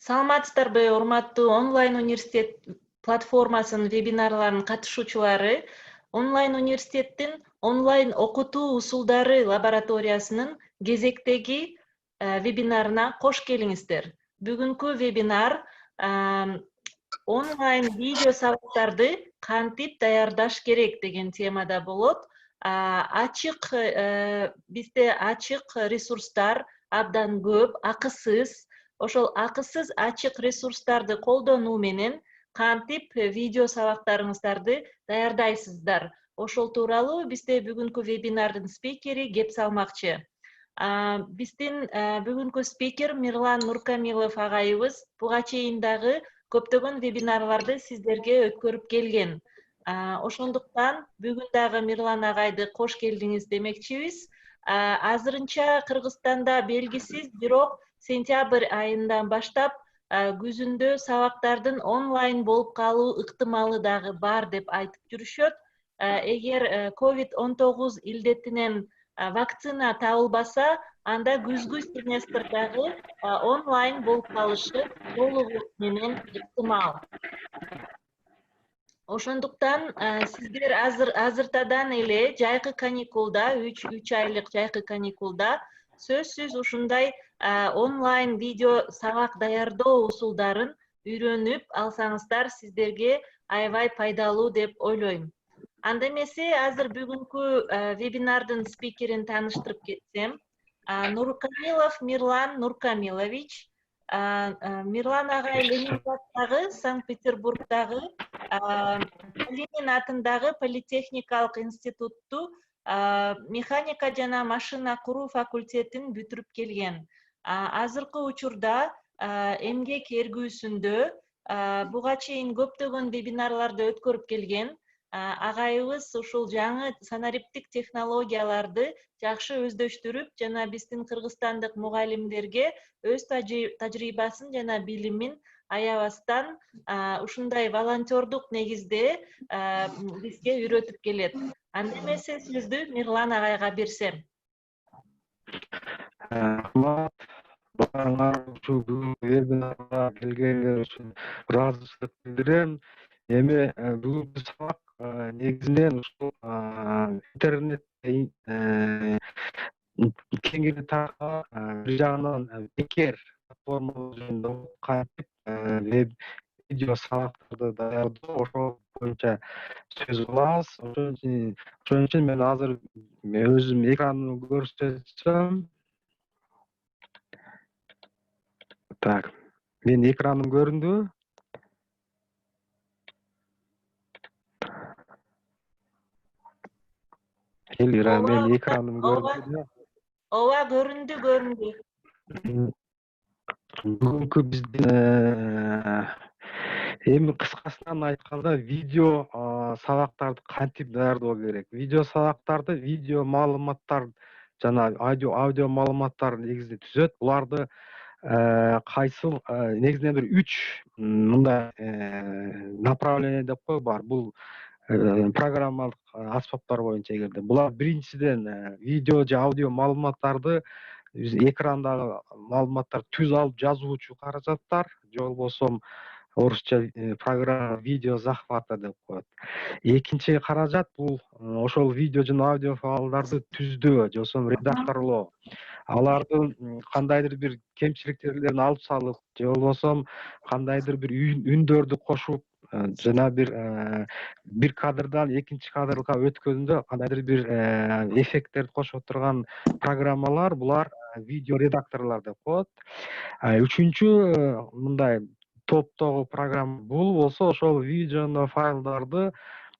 Саламатсыздарбы, урматтуу онлайн университет платформасынын вебинарларынын катышуучулары. Онлайн университеттин онлайн окутуу усулдары лабораториясынын кезектеги вебинарына кош келиңиздер. Бүгүнкү вебинар онлайн видео сабактарды кантип даярдаш керек деген темада болот. Бизде ачык ресурстар абдан көп, акысыз. Ошол акысыз ачык ресурстарды колдонуу менен кантип видео сабактарыңыздарды даярдайсыздар. Ошол тууралуу бизде бүгүнкү вебинардын спикери кеп салмакчы. Биздин бүгүнкү спикер Мирлан Нуркамилов агайыбыз буга чейин дагы көптөгөн вебинарларды сиздерге өткөрүп келген. Ошондуктан бүгүн дагы Мирлан агайды кош келдиңиз демекчибиз. Азырынча Кыргызстанда белгисиз, бирок сентябрь айынан баштап күзүндө сабактардын онлайн болуп калуу ыктымалы дагы бар деп айтып жүрүшөт. Эгер COVID-19 илдетинен вакцина табылбаса, анда күзгү семестр дагы онлайн болуп калышы толугу менен ыктымал. Ошондуктан сиздер азыртадан эле жайкы каникулда, 3 айлык жайкы каникулда сөзсүз ушундай онлайн видео сабак даярдоо усулдарын үйрөнүп алсаңыздар сиздерге аябай пайдалуу деп ойлойм. Анда эмесе азыр бүгүнкү вебинардын спикерин тааныштырып кетсем, Нуркамилов Мирлан Нуркамилович. Мирлан агай Ленинграддагы, Санкт-Петербургдагы Ленин атындагы политехникалык институтту механика жана машина куруу факультетин бүтүрүп келген. Азыркы учурда эмгек эргүүсүндө буга чейин көптөгөн вебинарларды өткөрүп келген. Агайыбыз ушул жаңы санариптик технологияларды жакшы өздөштүрүп, жана биздин кыргызстандык мугалимдерге өз тажрыйбасын жана билимин аябастан ушундай волонтердук негизде бизге үйрөтүп келет. Анда эмесе сөздү Мирлан агайга берсем. Баарыңар ушул бүгүнкү вебинарга келгениңер үчүн ыраазычылык билдирем. Эми бүгүнкү сабак негизинен ушул интернетте кеңири таркалган бир жагынан бекер платформалар жөнүндө кантип видео сабактарды даярдоо ошол боюнча сөз кылабыз. Ошон үчүн мен азыр өзүм экранымды көрсөтсөм. Так, менин экраным көрүндүбү? Элвира, менин экраным көрүндүбү? Ооба, көрүндү. Бүгүнкү биздин эми кыскасынан айтканда видео сабактарды кантип даярдоо керек? Видео сабактарды видео маалыматтар жана аудио маалыматтар негизинде түзөт. Буларды кайсыл негизинен бир 3 мындай направление деп кой бар. Бул программалык аспаптар боюнча эгерде булар биринчиден видео же аудио маалыматтарды экрандагы маалыматтарды түз алып жазуучу каражаттар, же болбосо орусча программа видео захвата деп коет. Экинчи каражат бул ошол видео жана аудио файлдарды түздөө, же болбосо редакторлоо. Алардын кандайдыр бир кемчиликтерин алып салып, же болбосо кандайдыр бир үндөрдү кошуп, жана бир кадрдан экинчи кадрга өткөндө кандайдыр бир эффекттерди кошуп турган программалар, булар видео редакторлор деп коет. Үчүнчү мындай топтогу программа бул болсо ошол видео файлдарды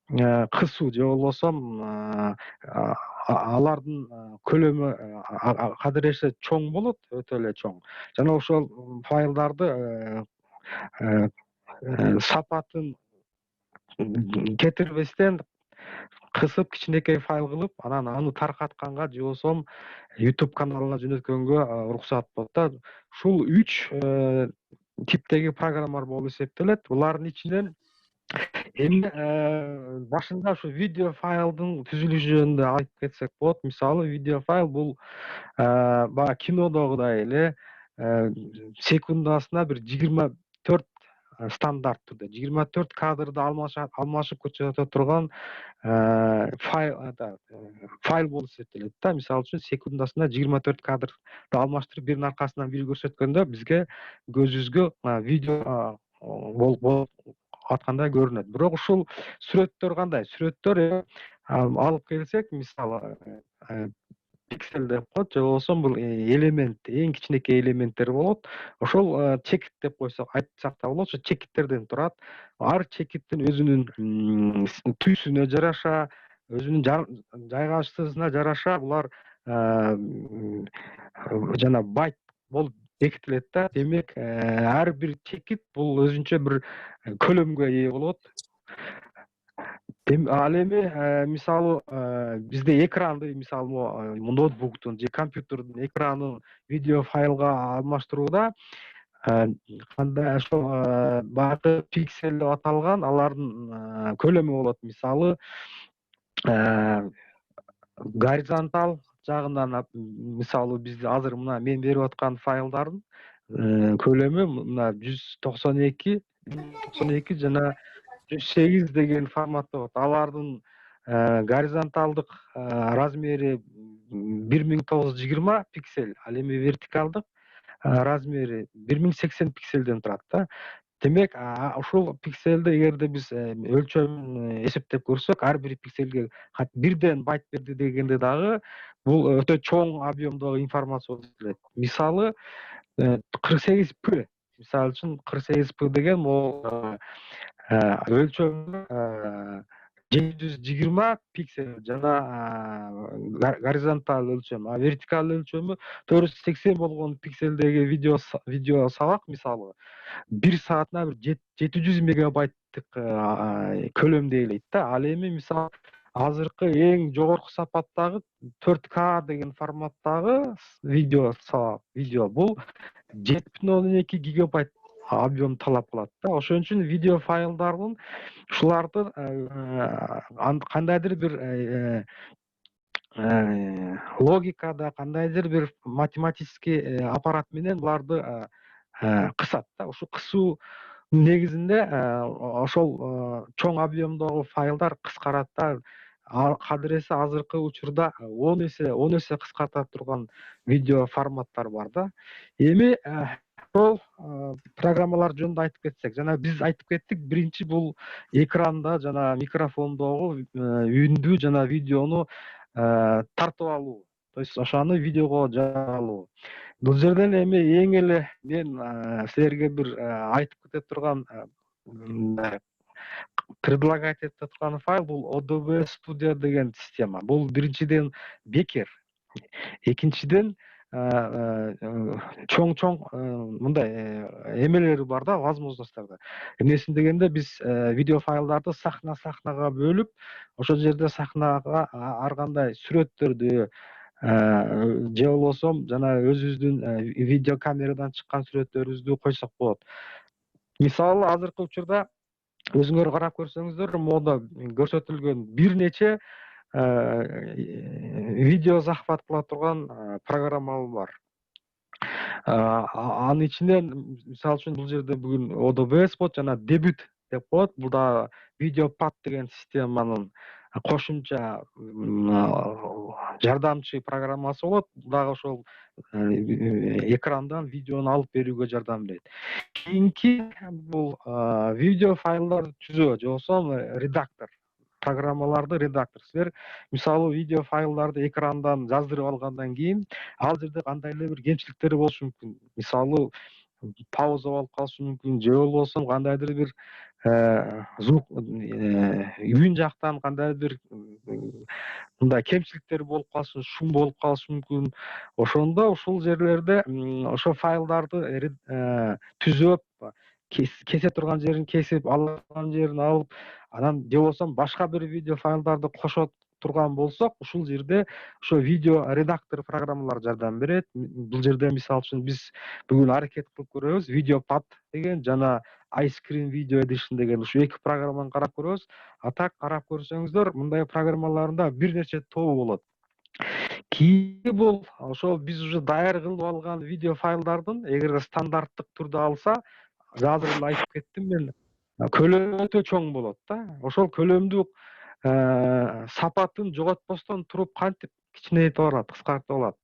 кысуу, же болбосо алардын көлөмү кадыресе чоң болот, өтө эле чоң. Жана ошол файлдарды сапатын кетирбестен кысып кичинекей файл кылып, анан аны таркатканга, же болбосо YouTube каналына жөнөткөнгө уруксат болот да. Ушул 3 типтеги программалар болуп эсептелет. Булардын ичинен эми башында ушу видео файлдын түзүлүшү жөнүндө айтып кетсек болот. Мисалы, видео файл бул баягы кинодогудай эле секундасына бир 24 стандарт түрдө 24 кадрды алмашып көрсөтө турган файл болуп эсептелет да. Мисалы үчүн секундасына 24 кадрды алмаштырып биринин аркасынан бири көрсөткөндө бизге көзүбүзгө видео болуп аткандай көрүнөт. Бирок ушул сүрөттөр кандай? Сүрөттөр алып келсек, мисалы пиксель деп коет, же болбосо бул элемент, эң кичинекей элементтер болот. Ошол чекит деп айтсак да болот. Ошо чекиттерден турат. Ар чекиттин өзүнүн түсүнө жараша, өзүнүн жайгашуусуна жараша булар жана байт болуп бекитилет да. Демек, ар бир чекит бул өзүнчө бир көлөмгө ээ болот. Ал эми мисалы бизде экранды, мисалы ноутбуктун же компьютердин экранын видео файлга алмаштырууда кандай ошол баягы пиксель деп аталган алардын көлөмү болот. Мисалы горизонтал жагынан, мисалы бизде азыр мына мен берип аткан файлдардын көлөмү мына 192 жана 108 деген форматта болот. Алардын горизонталдык размери 1920 пиксель, ал эми вертикалдык размери 1080 пикселден турат да. Демек, ушул пикселди эгерде биз өлчөмүн эсептеп көрсөк, ар бир пикселге бирден байт берди дегенде дагы бул өтө чоң объемдогу информация болуп эсептелет. Мисалы 48P, мисалы үчүн 48P деген бул өлчөмү 720 пиксель жана горизонталь өлчөм, вертикаль өлчөмү 480 болгон пикселдеги видео салак, мисалы 1 саатына бир 700 мегабайттык көлөмдө ээлейт да. Ал эми мисалы азыркы эң жогорку сапаттагы 4К деген форматтагы видео бул 7,2 гигабайт объем талап кылат да. Ошон үчүн видео файлдардын ушулардын кандайдыр бир логикада, кандайдыр бир математический аппарат менен буларды кысат да. Ушу кысуу негизинде ошол чоң объемдогу файлдар кыскарат да. Кадыресе азыркы учурда 10 эсе кыскарта турган видео форматтар бар да. Эми ошол программалар жөнүндө айтып кетсек, жана биз айтып кеттик, биринчи бул экранда жана микрофондогу үндү жана видеону тартып алуу, то есть ошону видеого алуу. Бул жерден эми эң эле мен силерге бир айтып кете турган, предлагать этип турган файл бул OBS Studio деген система. Бул биринчиден бекер. Экинчиден чоң мындай эмелери бар да, возможностьтары. Эмнесин дегенде биз видео файлдарды сахнага бөлүп, ошол жерде сахнага ар кандай сүрөттөрдү же болбосо жана өзүбүздүн видео камерадан чыккан сүрөттөрүбүздү койсок болот. Мисалы азыркы учурда өзүңөр карап көрсөңүздөр, мода көрсөтүлгөн бир нече видео захват кыла турган программалар бар. Анын ичинен мисалы үчүн бул жерде бүгүн OBS болот, жана Debut деп коет. Бул да VideoPad деген системанын кошумча жардамчы программасы болот. Бул дагы ошол экрандан видеону алып берүүгө жардам берет. Кийинки бул видео файлдарды түзөө, же болбосо редактор, программаларды редактор. Силер мисалы видео файлдарды экрандан жаздырып алгандан кийин ал жерде кандай эле бир кемчиликтер болушу мүмкүн. Мисалы пауза болуп калышы мүмкүн, же болбосо кандайдыр бир звук үн жактан кандайдыр мындай кемчиликтер болуп калышы, шум болуп калышы мүмкүн. Ошондо ушул жерлерде ошо файлдарды түзөп, кесе турган жерин кесип, алган жерин алып, анан же болбосо башка бир видео файлдарды кошо турган болсок, ушул жерде ошо видео редактор программалар жардам берет. Бул жерде мисалы үчүн биз бүгүн аракет кылып көрөбүз. VideoPad деген жана Ice Cream Video Edition деген ушу эки программаны карап көрөбүз. А так карап көрсөңүздөр, мындай программаларында бир нече тобу болот. кийинки бул ошол биз уже даяр кылып алган видео файлдардын эгер стандарттык түрдө алса, азыр эле айтып кеттим мен, көлөмү өтө чоң болот да. Ошол көлөмдү сапатын жоготпостон туруп кантип кичинейтип алат, кыскартып алат.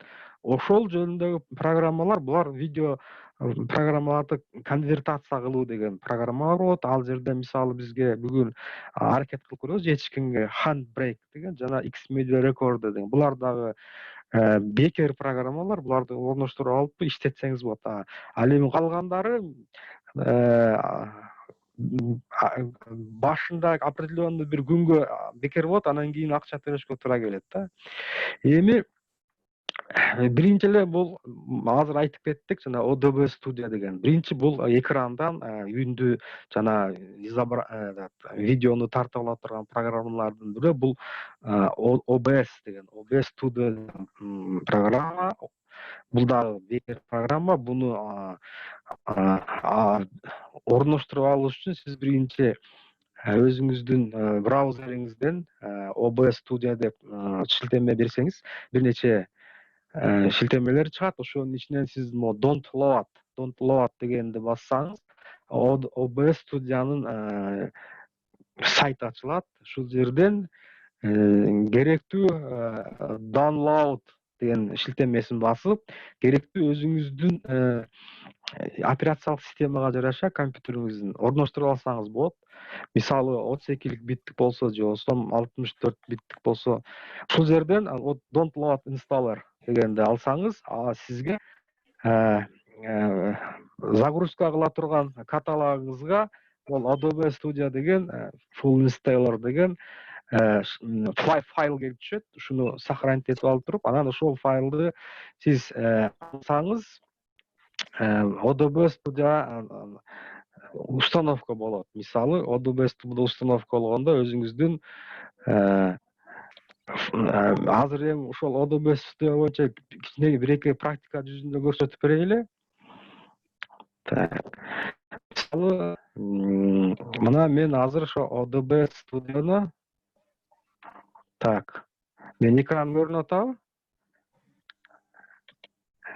Ошол жөнүндөгү программалар, булар видео программаларды конвертация кылуу деген программалар болот. Ал жерде мисалы бизге бүгүн аракет кылып көрөбүз жетишкенге Handbrake деген жана Xmedia Recorder деген. Булар дагы бекер программалар, буларды орноштуруп алып иштетсеңиз болот. Ал эми калгандары башында определенный бир күнгө бекер болот, анан кийин акча төлөшкө туура келет да. Эми биринчи эле бул азыр айтып кеттик, жана ODB Studio деген. Биринчи бул экрандан үндү жана видеону тартып ала турган программалардын бирөө бул OBS деген. OBS Studio программа. Бул дагы бекер программа. Буну орноштуруп алыш үчүн сиз биринчи өзүңүздүн браузериңизден OBS Studio деп шилтеме берсеңиз, бир нече шилтемелер чыгат. Ошонун ичинен сиз Don't Load дегенди бассаңыз, OBS Studio'нун сайты ачылат. Ушул жерден керектүү Download деген шилтемесин басып, керектүү өзүңүздүн операциялык системага жараша компьютериңиздин орноштуруп алсаңыз болот. Мисалы 32 биттик болсо, же болбосо 64 биттик болсо, ушул жерден Don't Load Installer дегенди алсаңыз, сизге загрузка кыла турган каталогуңузга ол Adobe Studio деген Full Installer деген файл келип түшөт. Ушуну сохранить этип алып туруп, анан ошол файлды сиз алсаңыз, Adobe Studio установка болот. Мисалы, Adobe Studio установка болгондо өзүңүздүн азыр эми ошол Adobe Studio боюнча кичине бир-эки практика жүзүндө көрсөтүп берели. Мисалы, мына мен азыр ошо Adobe Studio'ну мен экран көрүнүп атабы?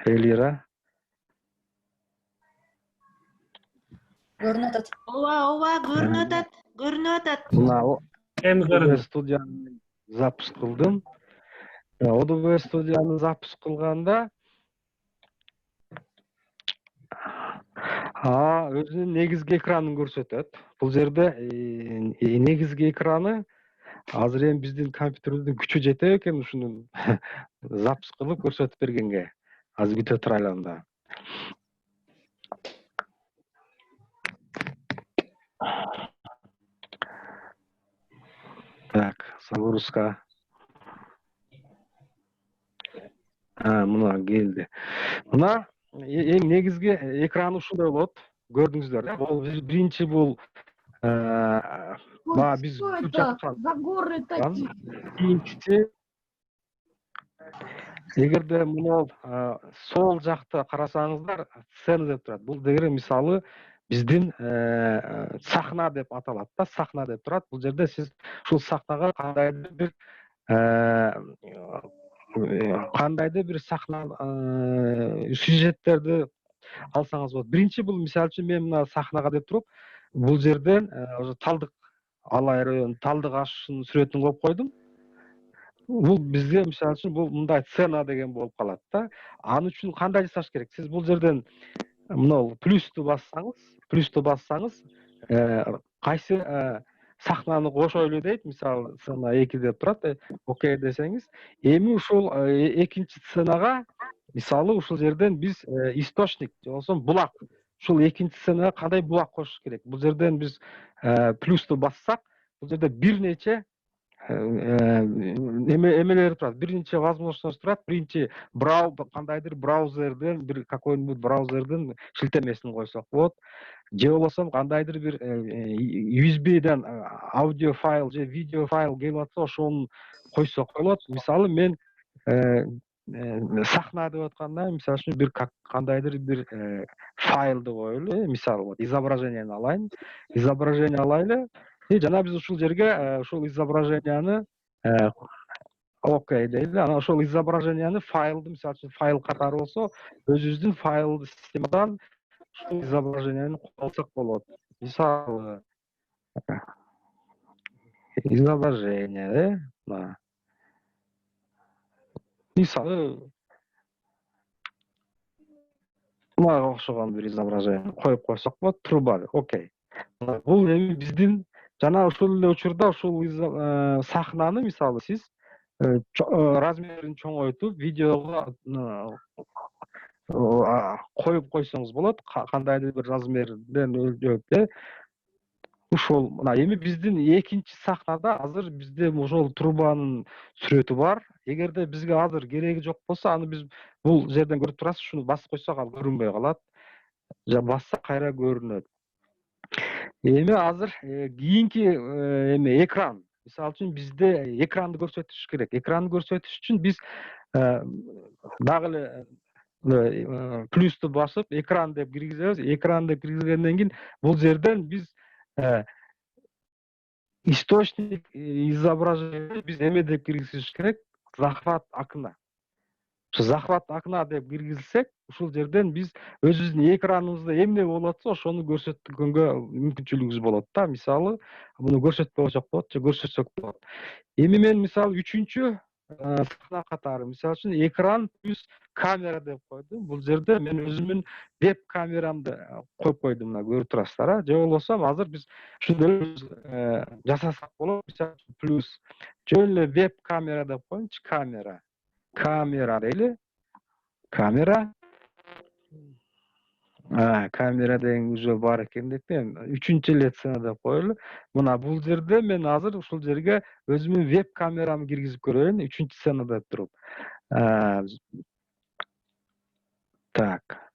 Элира. Көрүнүп атат. Ооба, көрүнүп атат. Мына Эми Adobe Studio'ну запуск кылдым. Adobe Studio'ну запуск кылганда өзүнүн негизги экранын көрсөтөт. Бул жерде негизги экраны азыр эми биздин компьютерибиздин күчү жетет экен ушуну запуск кылып көрсөтүп бергенге. Азыр күтө турайлы анда. Загрузка. Мына келди. Мына эң негизги экраны ушундай болот. Көрдүңүздөр, бул биринчи бул биз Загоры такие. Кийинчиси, эгерде муну сол жакта карасаңыздар, сцена деп турат. Бул дегенде мисалы биздин сахна деп аталат да, сахна деп турат. Бул жерде сиз ушул сахнага кандайдыр бир сахна сюжеттерди алсаңыз болот. Биринчи бул мисалы үчүн мен мына сахнага деп туруп, бул жерден талдык алайрын, талдык ашышынын сүрөтүн коюп койдум. Бул бизге мисалы үчүн бул мындай сцена деген болуп калат да. Аны үчүн кандай жасаш керек? Сиз бул жерден мына плюсту бассаңыз, кайсы сахнаны кошойлу дейт. Мисалы, сцена 2 деп турат. Окей десеңиз, эми ушул экинчи сценага, мисалы, ушул жерден биз источник, же болбосо булак, ушул экинчи сценага кандай булак кошуш керек? Бул жерден биз плюсту бассак, бул жерде бир нече эмелер турат, бир нече возможность турат. Биринчи кандайдыр браузерден, бир какой-нибудь браузердин шилтемесин койсок болот. Же болбосо кандайдыр бир USB'ден аудио файл же видео файл келип атса, ошону койсок болот. Мисалы, мен сахна деп атканда, мисалы үчүн бир кандайдыр бир файлды коелу. Мисалы, изображениени алайын. Изображение алайлы. Жана биз ушул жерге ушул изображенияны окей дейли. Анан ошол изображенияны файлды, мисалы үчүн файл катары болсо, өзүбүздүн файлды системадан ушул изображенияны алсак болот. Мисалы, изображение, мына. Мисалы, мага окшогон бир изображение коюп койсок болот, труба. Окей. Бул эми биздин жана ушул эле учурда ушул сахнаны, мисалы, сиз размерин чоңойтуп, видеого коюп койсоңуз болот, кандайдыр бир размерден өлчөп, ушул мына эми биздин экинчи сахнада азыр бизде ошол трубанын сүрөтү бар. Эгерде бизге азыр кереги жок болсо, аны биз бул жерден көрүп турасыз, шуну басып койсок ал көрүнбөй калат. Же басса кайра көрүнөт. Эми азыр кийинки эме экран. Мисалы үчүн бизде экранды көрсөтүш керек. Экранды көрсөтүш үчүн биз дагы эле плюсту басып, экран деп киргизебиз. Экран деп киргизгенден кийин бул жерден биз источник изображения биз эме деп киргизиш керек? Захват окна. Захват окна деп киргизсек, ушул жерден биз өзүбүздүн экраныбызда эмне болуп атса, ошону көрсөткөнгө мүмкүнчүлүгүбүз болот да. Мисалы, муну көрсөтпөй койсок болот же көрсөтсөк болот. Эми мен мисалы үчүнчү сахна катары, мисалы үчүн экран плюс камера деп койдум. Бул жерде мен өзүмдүн веб камерамды коюп койдум, мына көрүп турасыздар, же болбосо азыр биз ушундай жасасак болот. Мисалы плюс жөн эле веб камера деп коеюнчу, камера дейли. Камера. Камера деген уже бар экендиктен үчүнчү лице деп коелу. Мына бул жерде мен азыр ушул жерге өзүмдүн веб камерамды киргизип көрөйүн, үчүнчү сценада туруп. Так.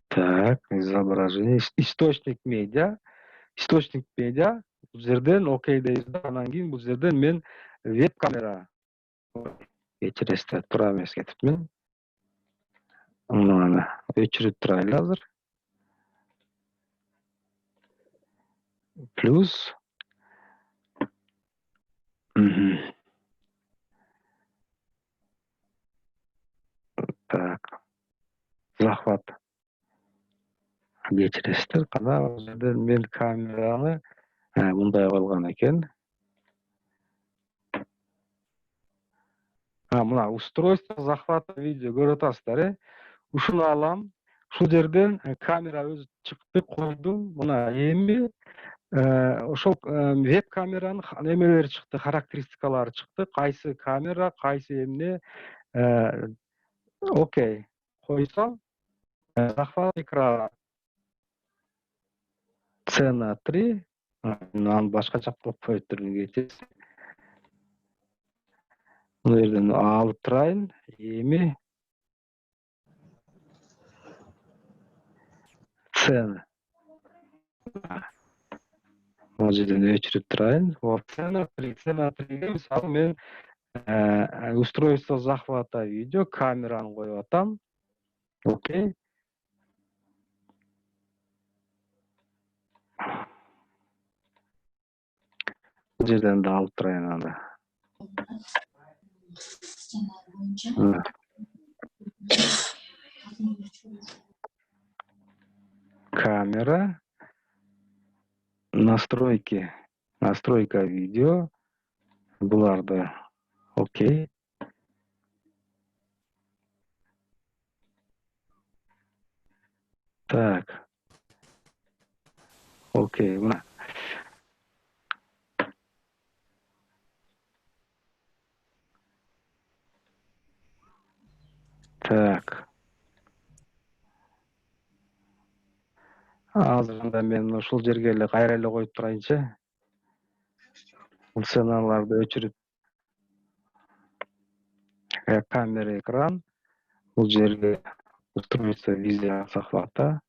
Так, изображение, источник медиа. Бул жерден окей дейбиз. Анан кийин бул жерден мен веб камера кечиресиздер, туура эмес кетипмин. Мына өчүрүп турайлы азыр. Плюс так. Захват. Кечиресиздер, кана бул жерден мен камераны мындай койгон экен. Мына устройство захвата видео көрүп атасыздар, Ушуну алам. Ушул жерден камера өзү чыкты, койдум. Мына эми ошол веб камеранын эмелери чыкты, характеристикалары чыкты. Кайсы камера, кайсы эмне. Окей. Койсом, захват экрана. Сцена 3. Аны башкача коюп коюптурмун кечир. Бул жерден алып турайын. Эми сцена. Бул жерден өчүрүп турайын. Сцена 3. Мисалы мен устройство захвата видео камераны коюп атам. Окей. Бул жерден да алып турайын аны. Камера. Настройка видео. Буларды. Окей. Так. Окей. Мына. Так. Азырында мен ушул жерге эле кайра эле коюп турайынчы. Бул сценаларды өчүрүп. Камера, экран. Бул жерге устройство видео захвата.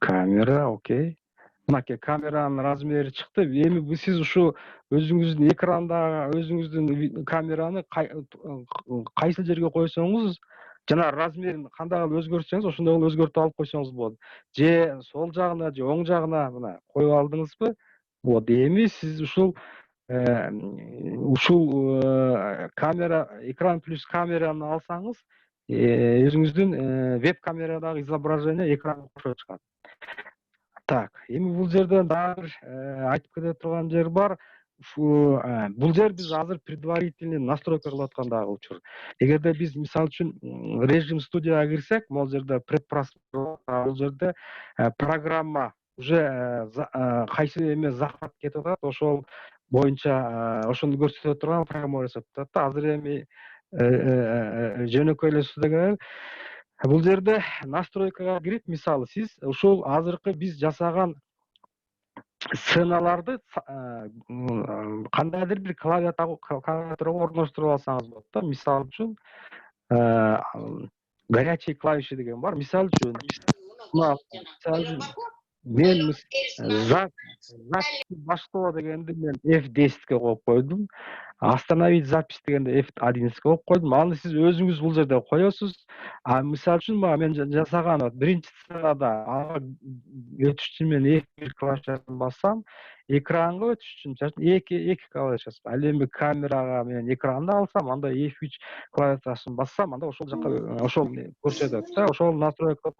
Камера, окей. Мынакей камеранын размери чыкты. Эми сиз ушу өзүңүздүн экранда өзүңүздүн камераны кайсы жерге койсоңуз, жана размерин кандай кылып өзгөртсөңүз, ошондой кылып өзгөртүп алып койсоңуз болот. Же сол жагына, же оң жагына мына коюп алдыңызбы? Вот эми сиз ушул камера, экран плюс камераны алсаңыз, өзүңүздүн веб камерадагы изображение экранга кошо чыгат. Так, эми бул жерден дагы бир айтып кете турган жер бар. Бул жер биз азыр предварительный настройка кылып аткан дагы учур. Эгерде биз мисалы үчүн режим студияга кирсек, могул жерде предпросмотр, бул жерде программа уже кайсы эме захват кетип атат, ошол боюнча ошону көрсөтө турган программа жасап атат да. Азыр эми жөнөкөй эле студияга бул жерде настройкага кирип, мисалы сиз ушул азыркы биз жасаган сценаларды кандайдыр бир клавиатурага орноштуруп алсаңыз болот да. Мисалы үчүн горячие клавиши деген бар. Мисалы үчүн мен запись баштоо дегенди мен F10ке коюп койдум. Остановить запись дегенде F11ке коюп койдум. Аны сиз өзүңүз бул жерде коесуз. Мисалы үчүн мен жасаган биринчи сценада ага өтүш үчүн мен F1 клавишасын бассам, экранга өтүш үчүн эки клавишасы. Ал эми камерага мен экранды алсам, анда F3 клавишасын бассам, анда ошол жака ошол көрсөтөт да. Ошол настройка.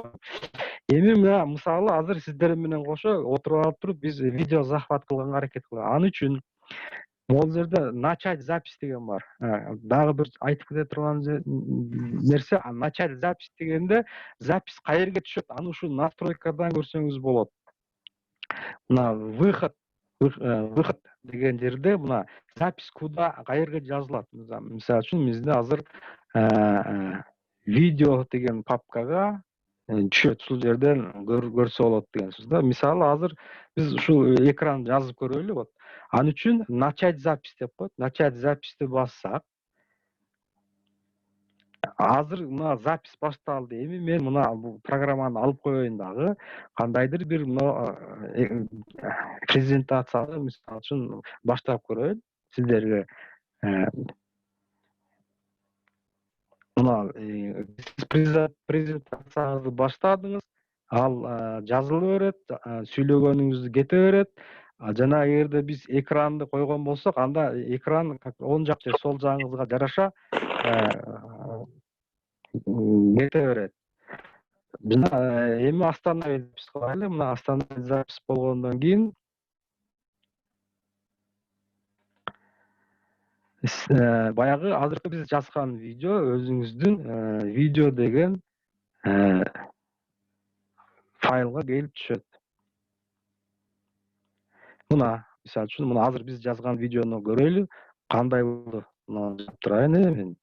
Эми мына мисалы азыр сиздер менен кошо отуруп алып туруп биз видео захват кылганга аракет кылалы. Ал үчүн могул жерде начать запись деген бар. Дагы бир айтып кете турган нерсе, начать запись дегенде запись каерге түшөт? Аны ушул настройкадан көрсөңүз болот. Мына выход деген жерде мына запись куда каерге жазылат? Мисалы үчүн бизде азыр видео деген папкага түшөт, ушул жерден көрсө болот деген сөз да. Мисалы азыр биз ушул экран жазып көрөлү. Вот ал үчүн начать запись деп коет. Начать записьти бассак, азыр мына запись башталды. Эми мен мына бул программаны алып коеюн дагы, кандайдыр бир мына презентацияны мисалы үчүн баштап көрөйүн сиздерге. Мына презентацияңызды баштадыңыз, ал жазыла берет, сүйлөгөнүңүз кете берет. Жана эгерде биз экранды койгон болсок, анда экран оң жак же сол жагыңызга жараша кете берет. Жана эми остановить запись кылайлы. Мына остановить запись болгондон кийин баягы азыркы биз жазган видео өзүңүздүн видео деген файлга келип түшөт. Мына мисалы үчүн мына азыр биз жазган видеону көрөлү. Кандай болду? Мына жазып турайын мен.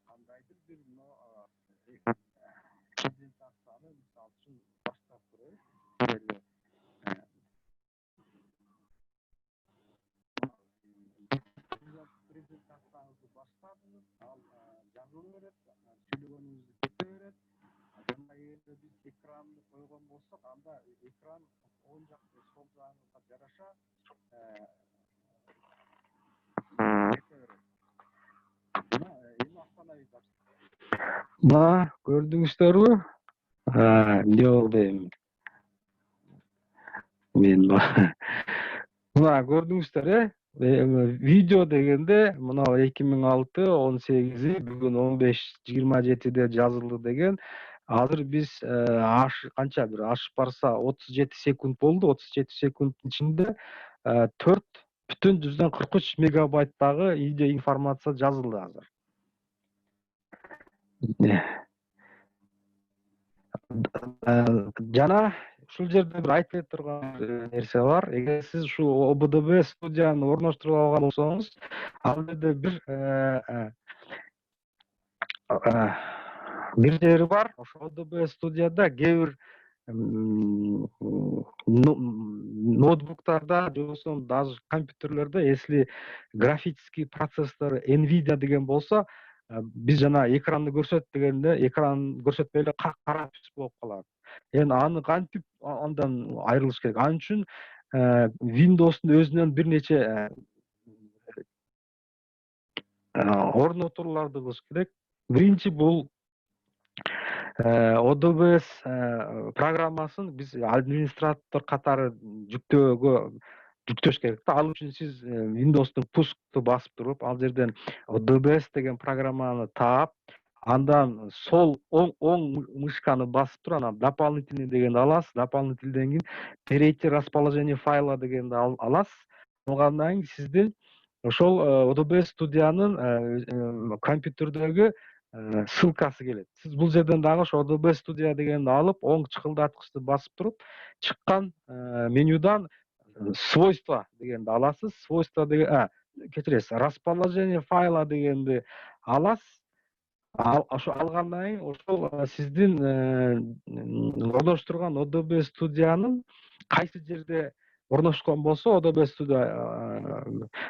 Кандайдыр бир презентацияны мисалы үчүн баштап көрөйүн. Презентацияңызды баштадыңыз, ал жазыла берет, сүйлөгөнүңүздү кете берет. Жана эгерде биз экранды койгон болсок, анда экран оң жак же сол жагыңызга жараша кете берет. Эми остановить запись. Мына көрдүңүздөрбү? Эмне болду эми? Мен мына көрдүңүздөр, видео дегенде мына 2006, 18, бүгүн 15-27 жазылды деген. Азыр биз канча бир ашып барса 37 секунд болду. 37 секунддун ичинде 4,43 мегабайттагы видео информация жазылды азыр. Жана ушул жерде бир айтып турган нерсе бар. Эгер сиз ушул OBDB студияны орноштуруп алган болсоңуз, ал жерде бир жери бар. Ошол OBDB студияда кээ бир ноутбуктарда же болбосо даже компьютерлерде, если графический процессор Nvidia деген болсо, биз жана экранды көрсөт дегенде экран көрсөтпөй эле кара түс болуп калат. Эми аны кантип андан айрылыш керек? Ал үчүн Windows'un өзүнөн бир нече орнотууларды кылыш керек. Биринчи бул ODBS программасын биз администратор катары жүктөш керек да. Ал үчүн сиз Windows'тун пускту басып туруп, ал жерден ODBS деген программаны таап, андан сол оң мышканы басып туруп, анан дополнительный дегенди аласыз. Дополнительден кийин перейти расположение файла дегенди аласыз. Алгандан кийин сиздин ошол ODBS студиянын компьютердөгү ссылкасы келет. Сиз бул жерден дагы ошо ODBS студия дегенди алып, оң чыкылдаткычты басып туруп, чыккан менюдан свойства дегенди аласыз. Свойства деген кечиресиз, расположение файла дегенди аласыз. Ошо алгандан кийин ошол сиздин орноштурган ODBS студиянын кайсы жерде орношкон болсо ODBS студия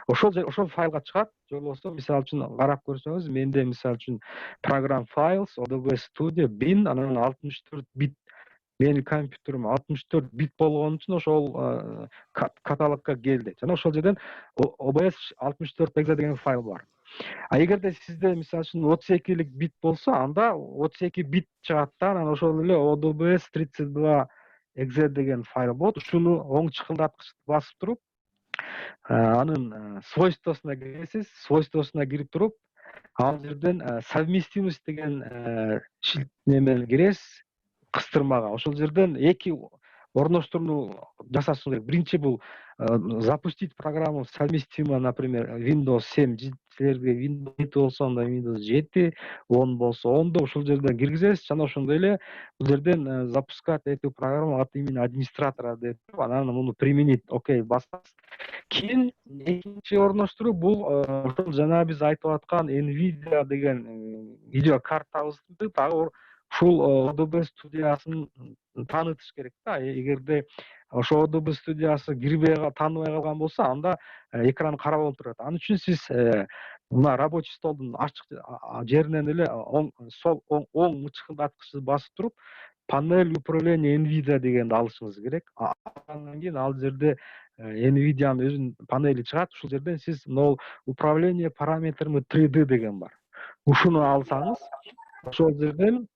ошол файлга чыгат. Же болбосо мисалы үчүн карап көрсөңүз, менде мисалы үчүн программ files ODBS studio bin анан 64 бит. Менин компьютерим 64 бит болгон үчүн ошол каталогко келди. Жана ошол жерден OBS 64 exe деген файл бар. Эгерде сизде мисалы үчүн 32 бит болсо, анда 32 бит чыгат да, анан ошол эле ODBS 32 exe деген файл болот. Ушуну оң чыкылдаткычты басып туруп, анын свойствосуна киресиз. Свойствосуна кирип туруп, ал жерден совместимость деген немени киресиз, кыстырмага. Ошол жерден эки орноштурууну жасашыңыз керек. Биринчи бул запустить программу совместимо, например, Windows 7, силерге Windows 7 болсо, анда Windows 7, 10 болсо 10 ошол жерден киргизесиз. Жана ошондой эле бул жерден запускать эту программу от имени администратора деп, анан муну применить окей басасыз. Кийин экинчи орноштуруу бул ошол жана биз айтып аткан Nvidia деген видео картабызды дагы ушул ODBS студиясын таанытыш керек да. Эгерде ошо ODBS студиясы кирбей тааныбай калган болсо, анда экран кара болуп турат. Ал үчүн сиз мына рабочий столдун ачык жеринен эле сол оң мычкылдаткычты басып туруп, панель управления Nvidia дегенди алышыңыз керек. Андан кийин ал жерде Nvidia'nын өзүнүн панели чыгат. Ушул жерден сиз могу управление параметрами 3D деген бар. Ушуну алсаңыз, ошол жерден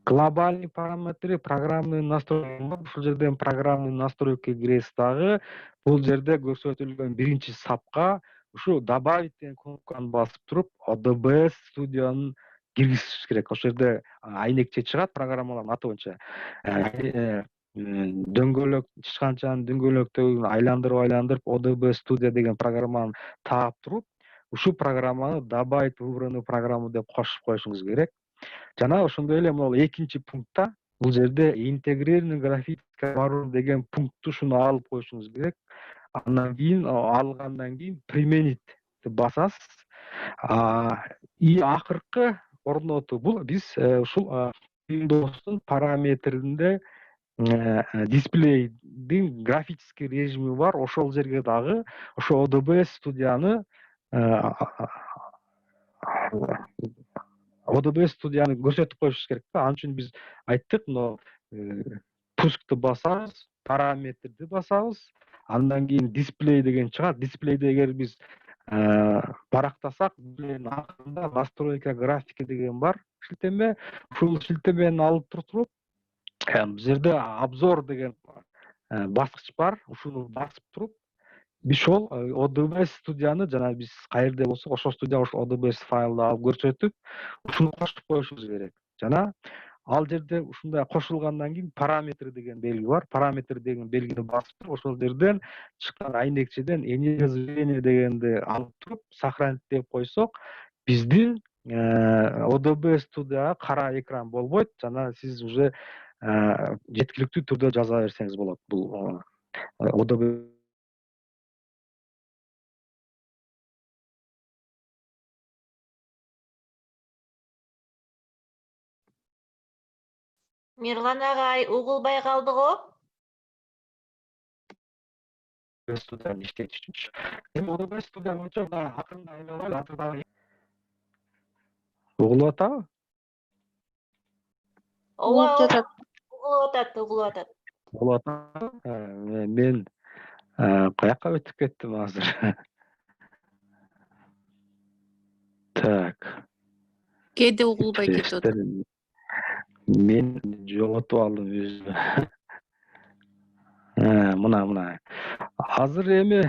глобальный параметры, программный настройка бар. Ушул жерден программный настройка киресиз дагы. Бул жерде көрсөтүлгөн биринчи сапка ушу добавить деген кнопканы басып туруп, ODBS студиянын киргизиш керек. Ошол жерде айнекче чыгат программалардын аты боюнча. Дөңгөлөк чычканчанын дөңгөлөктөгүн айландырып ODBS студия деген программаны таап туруп, ушул программаны добавить выбранную программу деп кошуп коюшуңуз керек. Жана ошондой эле могул экинчи пунктта бул жерде интегрированный графическая оборудование деген пунктты ушуну алып коюшуңуз керек. Андан кийин алгандан кийин применить деп басасыз. И акыркы орнотуу бул биз ушул Windows'тун параметринде дисплейдин графический режими бар. Ошол жерге дагы ошо ODBS студияны көрсөтүп коюшубуз керек да. Ал үчүн биз айттык, но пускту басабыз, параметрди басабыз, андан кийин дисплей деген чыгат. Дисплейде эгер биз барактасак, дисплейдин акырында настройка графики деген бар шилтеме. Ушул шилтемени алып туруп, бул жерде обзор деген баскыч бар. Ушуну басып туруп, биз ошол ODBS студияны жана биз каерде болсок ошол студия ошол ODBS файлды алып көрсөтүп, ушуну кошуп коюшубуз керек. Жана ал жерде ушундай кошулгандан кийин параметр деген белги бар. Параметр деген белгини басып туруп, ошол жерден чыккан айнекчеден энергозвение дегенди алып туруп, сохранить деп койсок, биздин ODBS студияга кара экран болбойт. Жана сиз уже жеткиликтүү түрдө жаза берсеңиз болот. Бул ODBS Мирлан агай угулбай калды го. студияны иштетишчү. Эми ODBS студия боюнча акырында эме атырдагы угулуп атабы? Ооба. угулуп атат. Болот. Мен каяка өтүп кеттим азыр. Так. Кээде угулбай кетип атат. Мен жоготуп алдым өзүмө. Мына. Азыр эми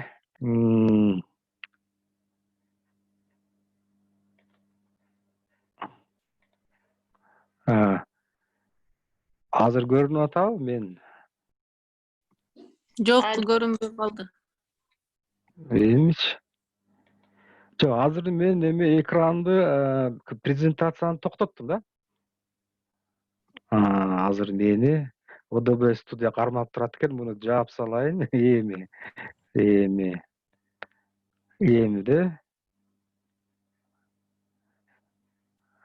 азыр көрүнүп атабы мен? Жок, көрүнбөй калды. Эмичи? Жок, азыр мен эми экранды презентацияны токтоттум да. Азыр мени ОДБ студия кармап турат экен, муну жаап салайын. Эми де.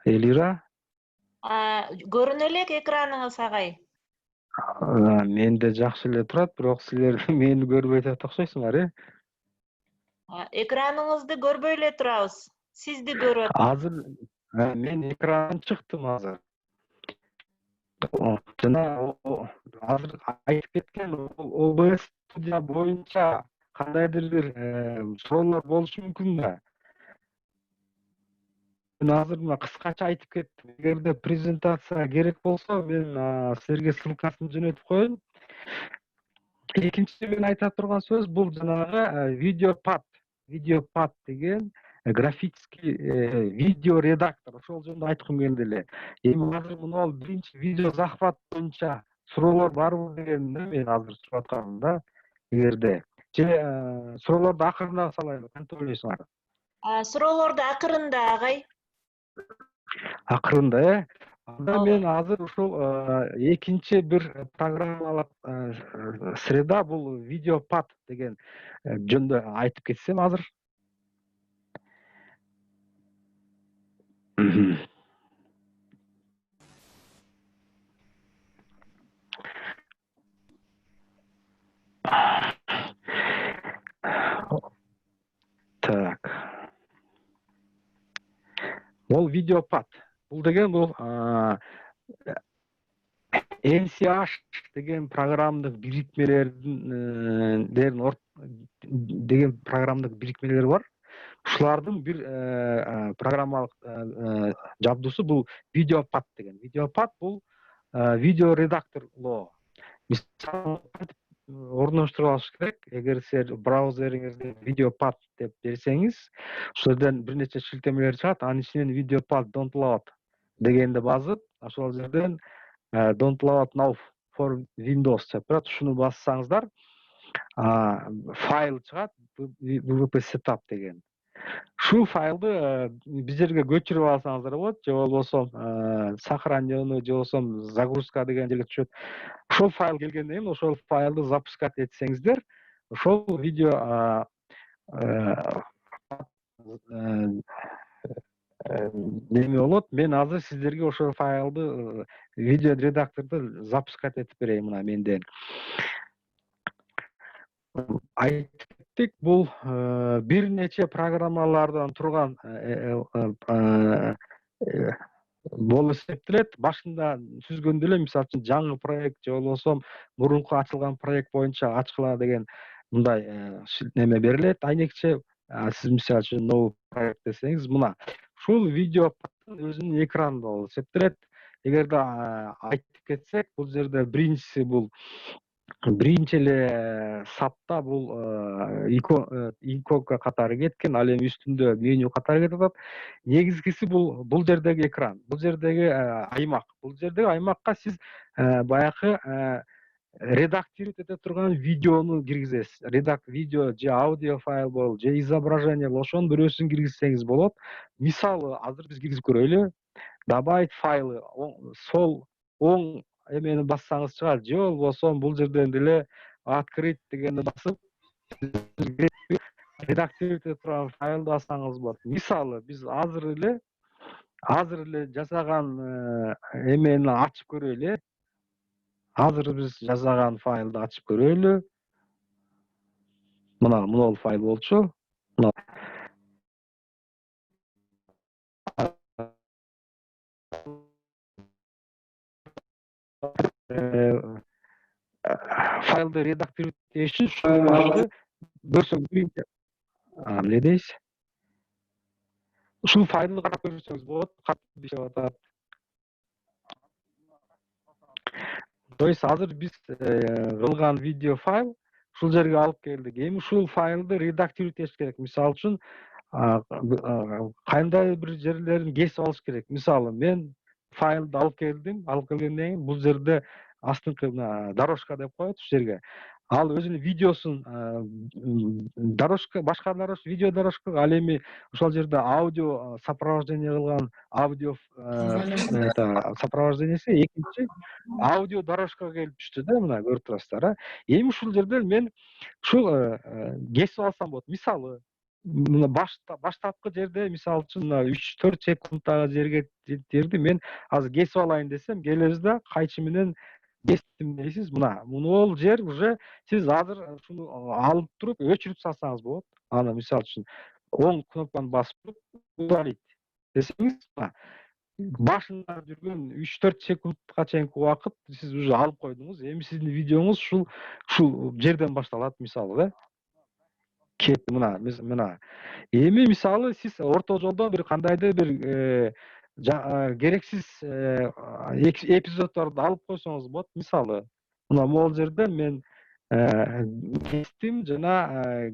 Элира? Көрүнө элек экраныңыз агай. Менде жакшы эле турат, бирок силер мени көрбөй атат окшойсуңар, Экраныңызды көрбөй эле турабыз. Сизди көрүп атабыз. Азыр мен экрандан чыктым азыр. Жана азыр айтып кеткен ОБС студия боюнча кандайдыр бир суроолор болушу мүмкүн да. Мен азыр мына кыскача айтып кеттим. Эгерде презентация керек болсо, мен силерге ссылкасын жөнөтүп коеюн. Экинчи мен айта турган сөз бул жанагы видеопад деген графический видео редактор. Ошол жөнүндө айткым келди эле. Эми азыр мына биринчи видео захват боюнча суроолор барбы дегенди мен азыр сурап атканым да. Эгерде же суроолорду акырына салайынбы, кантип ойлойсуңар? Суроолорду акырында агай. Акырында, Анда мен азыр ушул экинчи бир программалык среда бул видеопад деген жөнүндө айтып кетсем азыр. Так. Ол видеопад. Бул деген бул NCH деген программдык бирикмелердин деген программдык бирикмелер бар. Ушулардын бир программалык жабдуусу бул видеопад деген. Видеопад бул видео редакторлоо. Мисалы орноштуруп алыш керек. Эгер силер браузериңизде видеопад деп берсеңиз, ошол жерден бир нече шилтемелер чыгат. Анын ичинен видеопад don't load дегенди басып, ошол жерден don't load now for Windows деп турат. Ушуну бассаңыздар, файл чыгат, wp setup деген. Ушул файлды биз жерге көчүрүп алсаңыздар болот, же болбосо сохранение, же болбосо загрузка деген жерге түшөт. Ошол файл келгенден кийин ошол файлды запускать этсеңиздер, ошол видео неме болот. Мен азыр сиздерге ошол файлды видео редакторду запускать этип берейин мына менден. Айтып кеттик, бул бир нече программалардан турган болуп эсептелет. Башында түзгөндө эле, мисалы үчүн жаңы проект же болбосо мурунку ачылган проект боюнча ачкыла деген мындай неме берилет. Айнекче сиз мисалы үчүн новый проект десеңиз, мына ушул видео өзүнүн экранында болуп эсептелет. Эгерде айтып кетсек, бул жерде биринчи эле сапта бул иконка катары кеткен, ал эми үстүндө меню катары кетип атат. Негизгиси бул жердеги экран, бул жердеги аймак. Бул жердеги аймакка сиз баягы редактировать эте турган видеону киргизесиз. Видео же аудио файл болобу, же изображение болобу, ошонун бирөөсүн киргизсеңиз болот. Мисалы, азыр биз киргизип көрөлү. Добавить файлы, сол оң эмени бассаңыз чыгат, же болбосо бул жерден деле открыть дегенди басып, редактировать этип турган файлды бассаңыз болот. Мисалы, биз азыр эле жасаган эмени ачып көрөлү. Азыр биз жасаган файлды ачып көрөлү. Мына бул файл болчу. файлды редактирлеу үчүн ушул файлды көрсөңүз эмне дейсиз? Ушул файлды карап көрсөңүз болот, кантип иштеп атат. То есть азыр биз кылган видео файл ушул жерге алып келдик. Эми ушул файлды редактирлеу этиш керек. Мисалы үчүн кандай бир жерлерин кесип алыш керек. Мисалы мен файлды алып келдим, алып келгенден кийин бул жерде астыңкы дорожка деп коет ушул жерге. Ал өзүнүн видеосун дорожка, башка дорожка, видео дорожка, ал эми ошол жерде аудио сопровождение кылган аудио сопровождениеси экинчи аудио дорожкага келип түштү да, мына көрүп турасыздар. Эми ушул жерде мен ушул кесип алсам болот. Мисалы мына баштапкы жерде мисалы үчүн мына 3-4 секундтагы жерди мен азыр кесип алайын десем, келебиз да кайчы менен кестим дейсиз. Мына могул жер уже сиз азыр ушуну алып туруп өчүрүп салсаңыз болот. Аны мисалы үчүн оң кнопканы басып туруп удалить десеңиз, башында жүргөн 3-4 секундка чейинки убакыт сиз уже алып койдуңуз. Эми сиздин видеоңуз ушул жерден башталат мисалы да. Кетти мына. Эми мисалы сиз орто жолдон бир кандайдыр бир керексиз эпизоддорду алып койсоңуз болот. Мисалы мына могул жерден мен кестим жана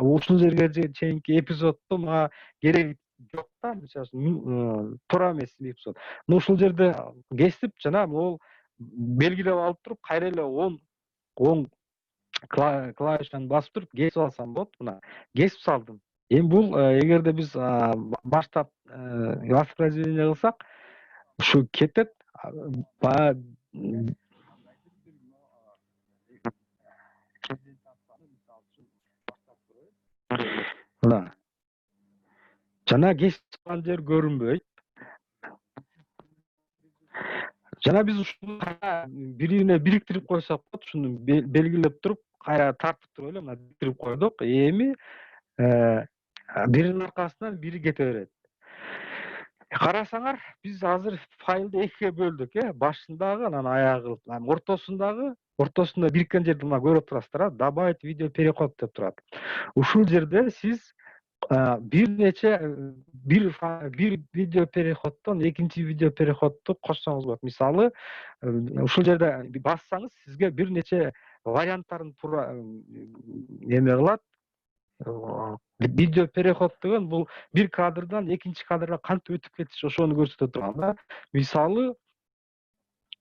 ушул жерге чейинки эпизодду мага кереги жок да, мисалы туура эмес эпизод. Ушул жерде кесип жана могул белгилеп алып туруп кайра эле оң клавишаны басып туруп кесип алсам болот. Мына кесип салдым. Эми бул эгерде биз баштап воспроизведение кылсак, ушу кетет. Мына жана кесип салган жер көрүнбөйт. Жана биз ушуну бирине бириктирип койсок болот, ушуну белгилеп туруп, кайра тартып туруп эле мына бириктирип койдук. Эми биринин аркасынан бири кете берет. Карасаңар, биз азыр файлды экиге бөлдүк, башындагы анан аягы кылып, ортосунда бириккен жерди мына көрүп турасыздар, добавить видео переход деп турат. Ушул жерде сиз бир видео переходдон экинчи видео переходду кошсоңуз болот. Мисалы, ушул жерде бассаңыз, сизге бир нече варианттарын туура эме кылат. Видео переход деген бул бир кадрдан экинчи кадрга кантип өтүп кетиш, ошону көрсөтө турган да. Мисалы,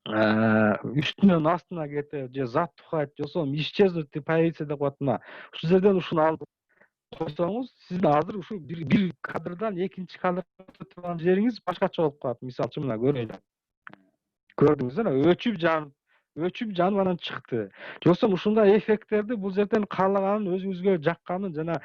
үстүнөн астына кетип, же затухать, же исчезнуть и появиться деп коет. Мына ушул жерден ушуну алып койсоңуз, сиздин азыр ушул бир кадрдан экинчи кадрга өтө турган жериңиз башкача болуп калат. Мисалы үчүн мына көрөйлү. Көрдүңүздөр, өчүп жанып анан чыкты. Жоксо ушундай эффекттерди бул жерден каалаганын өзүңүзгө жакканын жана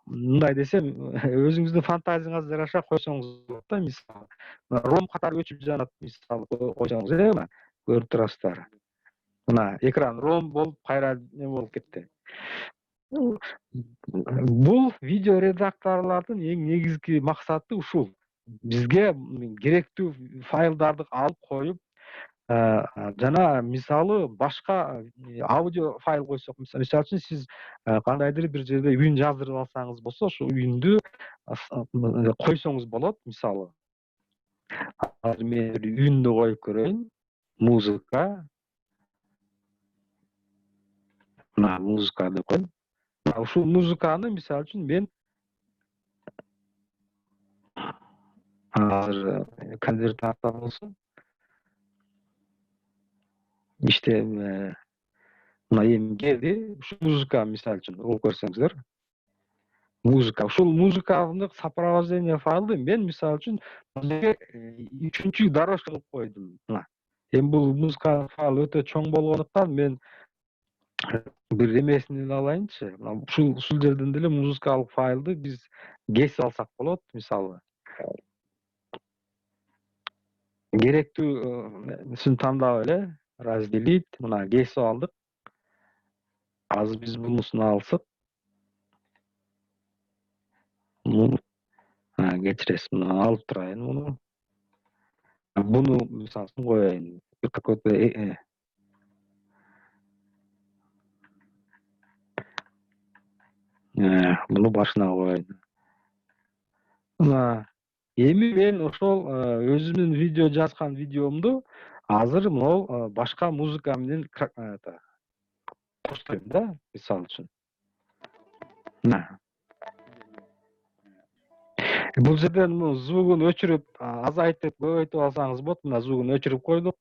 мындай десем, өзүңүздүн фантазияңызга жараша койсоңуз болот да. Мисалы, ром катары өчүп жанат мисалы койсоңуз, мына көрүп турасыздар. Мына экран ром болуп кайра не болуп кетти. Бул видео редакторлордун эң негизги максаты ушул. Бизге керектүү файлдарды алып коюп, жана мисалы башка аудио файл койсок, мисалы үчүн сиз кандайдыр бир жерде үн жаздырып алсаңыз болсо, ошол үндү койсоңуз болот. Мисалы, азыр мен үндү коюп көрөйүн. Музыка. Мына музыка деп коеюн. Ушул музыканы мисалы үчүн мен азыр конвертатор болсун. İşte мына эми келди. Ушул музыка мисалы үчүн угуп көрсөңүздөр. Музыка. Ушул музыкалык сопровождение файлды мен мисалы үчүн үчүнчү дорожка кылып койдум. Мына. Эми бул музыка файл өтө чоң болгондуктан мен бир эмесин алайынчы. Ушул жерден деле музыкалык файлды биз кесип алсак болот, мисалы. Керектүүсүн тандап эле разделить, мына кесип алдык. Азыр биз бунусун алсак, кечиресиз, мына алып турайын муну. Буну мисалы коеюн. Какой-то Муну башына коеюн. Эми мен ошол өзүмдүн видео жазган видеомду азыр могул башка музыка менен коштойм да, мисалы үчүн. Бул жерден звугун өчүрүп, азайтып, көбөйтүп алсаңыз болот. Мына звугун өчүрүп койдук.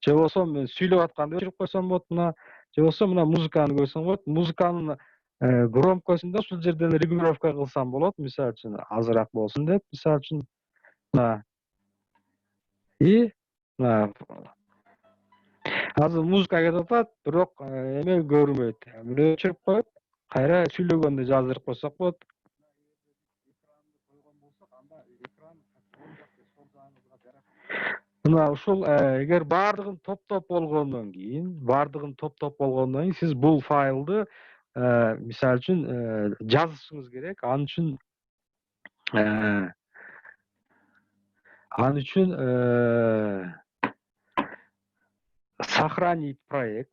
Же болбосо мен сүйлөп атканда өчүрүп койсом болот. Мына же болбосо мына музыканы койсом болот. Музыканын громкостун да ушул жерден регулировка кылсам болот. Мисалы үчүн азыраак болсун деп, мисалы үчүн мына и мына азыр музыка кетип атат, бирок эме көрүнбөйт. Муну өчүрүп коюп, кайра сүйлөгөндө жаздырып койсок болот. Мына ушул эгер баардыгын топтоп болгондон кийин, сиз бул файлды мисалы үчүн жазышыңыз керек. Ан үчүн сохранить проект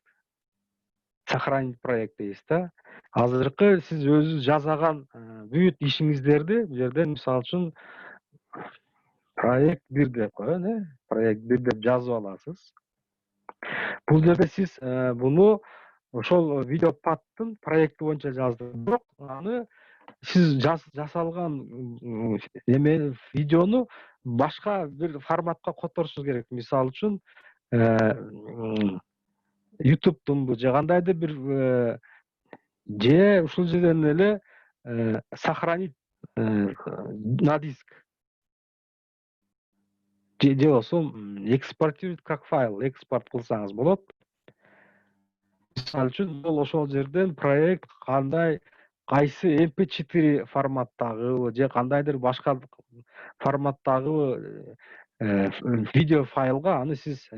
дейбиз да. Азыркы сиз өзүңүз жасаган бүт ишиңиздерди бул жерден мисалы үчүн проект 1 деп коеюн, проект 1 деп жазып аласыз. Бул жерде сиз буну ошол видеопадтын проекти боюнча жаздыңыз. Бирок аны сиз жасалган эме видеону башка бир форматка которушуңуз керек. Мисалы үчүн YouTube'дун же кандайдыр бир же ушул жерден эле сохранить на диск. Же болбосо экспортировать как файл, экспорт кылсаңыз болот. Мисалы үчүн бул ошол жерден проект кайсы MP4 форматтагы же кандайдыр башка форматтагы видео файлга аны сиз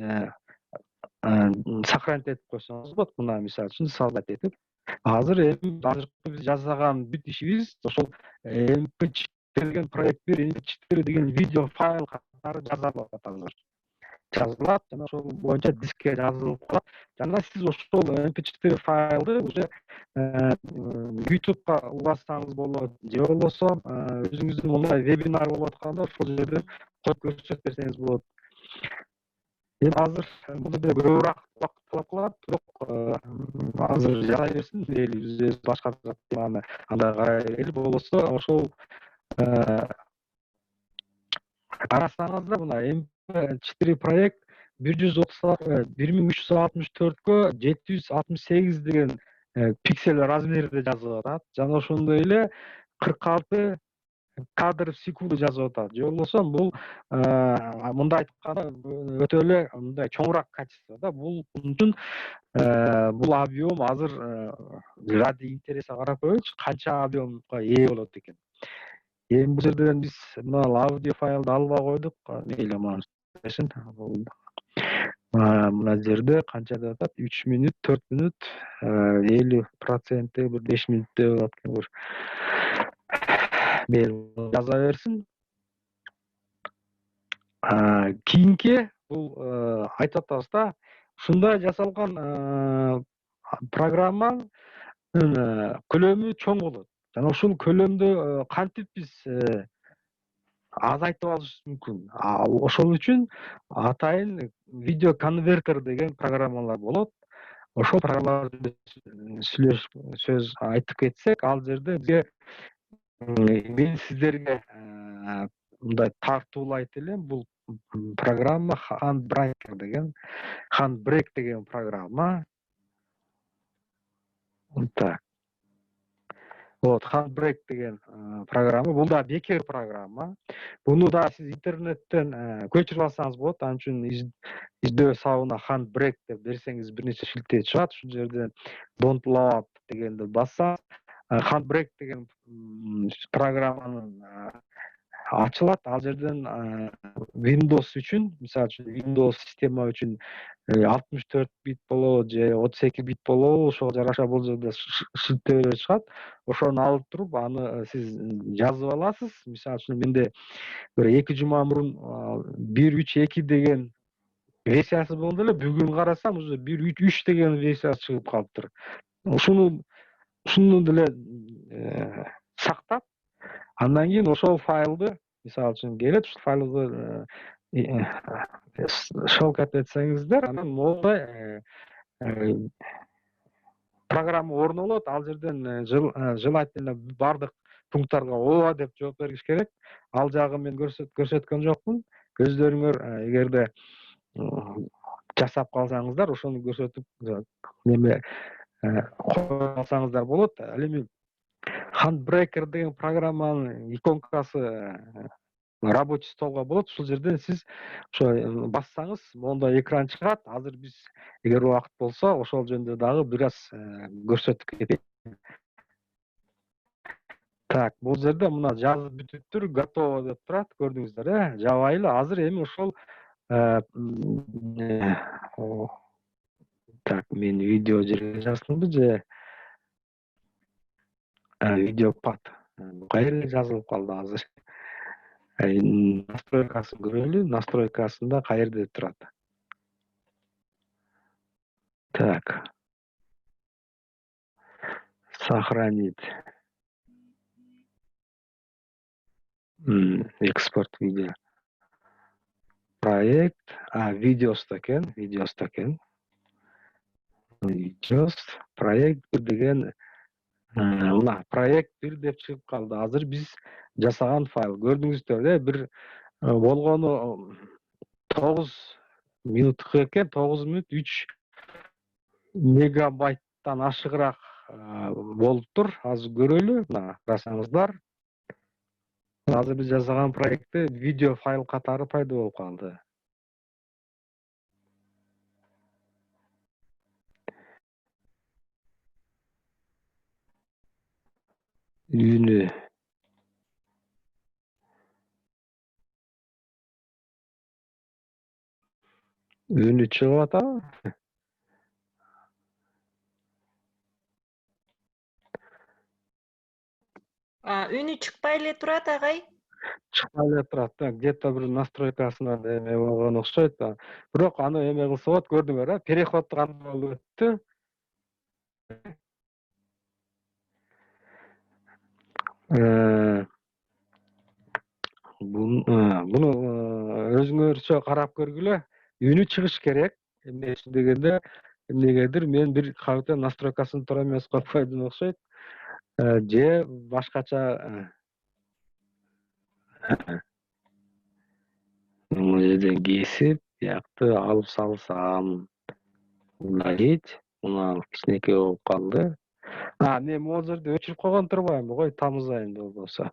сохранить этип койсоңуз болот. Мына мисалы үчүн салат этип. Азыркы биз жасаган бүт ишибиз ошол MP4 деген проект 1, MP4 деген видео файл катары жазылып атат. Жазылат жана ошол боюнча дискке жазылып калат. Жана сиз ошол MP4 файлды уже YouTube'га улассаңыз болот. Же болбосо өзүңүздүн онлайн вебинар болуп атканда ошол жерден коюп көрсөтүп берсеңиз болот. Эми азыр бул жерде көбүрөөк убакыт талап кылат, бирок азыр жарай берсин, биз башка теманы андай карай берели. Болбосо ошол карасаңыздар мына MP4 проект 1364кө 768 деген пиксель размерде жазып атат. Жана ошондой эле 46 кадр в секунду жазып атат. Же болбосо бул мындай айтканда өтө эле мындай чоңураак качество да. Бул үчүн бул объем азыр ради интереса карап коелучу, канча объемга ээ болот экен. Эми бул жерден биз мына аудио файлды албай койдук. Мейли мана мына жерде канча деп атат? 3 мүнөт, 4 мүнөт, 50% бир 5 мүнөт деп атат экен. Мейли жаза берсин. Кийинки бул айтып атабыз да, ушундай жасалган программанын көлөмү чоң болот. Жана ушул көлөмдү кантип биз азайтып алышыбыз мүмкүн? Ошол үчүн атайын видео конвертер деген программалар болот. Ошол программаларды сөз айтып кетсек, ал жерде бизге мен сиздерге мындай тартуулайт элем. Бул программа Handbrake деген программа. Так. Вот, Handbrake деген программа. Бул да бекер программа. Буну да сиз интернеттен көчүрүп алсаңыз болот. Ал үчүн издөө сабына Handbrake деп берсеңиз бир нече шилтер чыгат. Ушул жерден Don't Load дегенди бассаңыз, Handbrake деген программанын ачылат. Ал жерден Windows үчүн, мисалы үчүн Windows система үчүн 64 бит болобу же 32 бит болобу, ошого жараша бул жерде шилтелер чыгат. Ошону алып туруп, аны сиз жазып аласыз. Мисалы үчүн менде бир 2 жума мурун 1.3.2 деген версиясы болду эле. Бүгүн карасам уже 1.3.3 деген версиясы чыгып калыптыр. Ушуну ушуну деле сактап, андан кийин ошол файлды, мисалы үчүн келет, ушул файлды шелкат этсеңиздер, анан мондай программа орнолот. Ал жерден желательно бардык пункттарга ооба деп жооп бергиш керек. Ал жагын мен көрсөткөн жокмун. Өздөрүңөр эгерде жасап калсаңыздар, ошону көрсөтүп неме коюп алсаңыздар болот. Ал эми Handbreaker деген программанын иконкасы рабочий столго болот. Ушул жерден сиз ошо бассаңыз, мондай экран чыгат. Азыр биз эгер убакыт болсо, ошол жөнүндө дагы бир аз көрсөтүп кетейин. Так, бул жерде мына жазып бүтүптүр, готово деп турат, көрдүңүздөр, жабайлы. Азыр эми ошол так, мен видео жерге жаздымбы же видео пад кайерге жазылып калды азыр? Настройкасын көрөлү. Настройкасында каерде турат? Так. Сохранить. Экспорт видео. Проект. Видеосто экен. Видеос. Проект 1 деген. Мына проект 1 деп чыгып калды. Азыр биз жасаган файл. Көрдүңүздөр, бир болгону 9 минуттук экен. 9 минут 3 мегабайттан ашыгыраак болуптур. Азыр көрөлү. Мына карасаңыздар. Азыр биз жасаган проектте видео файл катары пайда болуп калды. Үнү чыгып атабы? Үнү чыкпай эле турат, агай. Чыкпай эле турат. Где-то бир настройкасына эме болгон окшойт. Бирок аны эме кылса болот, көрдүңөр, переход кандай болуп өттү. Буну өзүңөрчө карап көргүлө. Үнү чыгыш керек. Эмне үчүн дегенде, эмнегедир мен бир кабыта настройкасын туура эмес коюп койдум окшойт. Же башкача бул жерден кесип, биякты алып салсам, удалить. Мына кичинекей болуп калды. Мен могул жерде өчүрүп койгон турбаймынбы? Кой, тамызайын болбосо.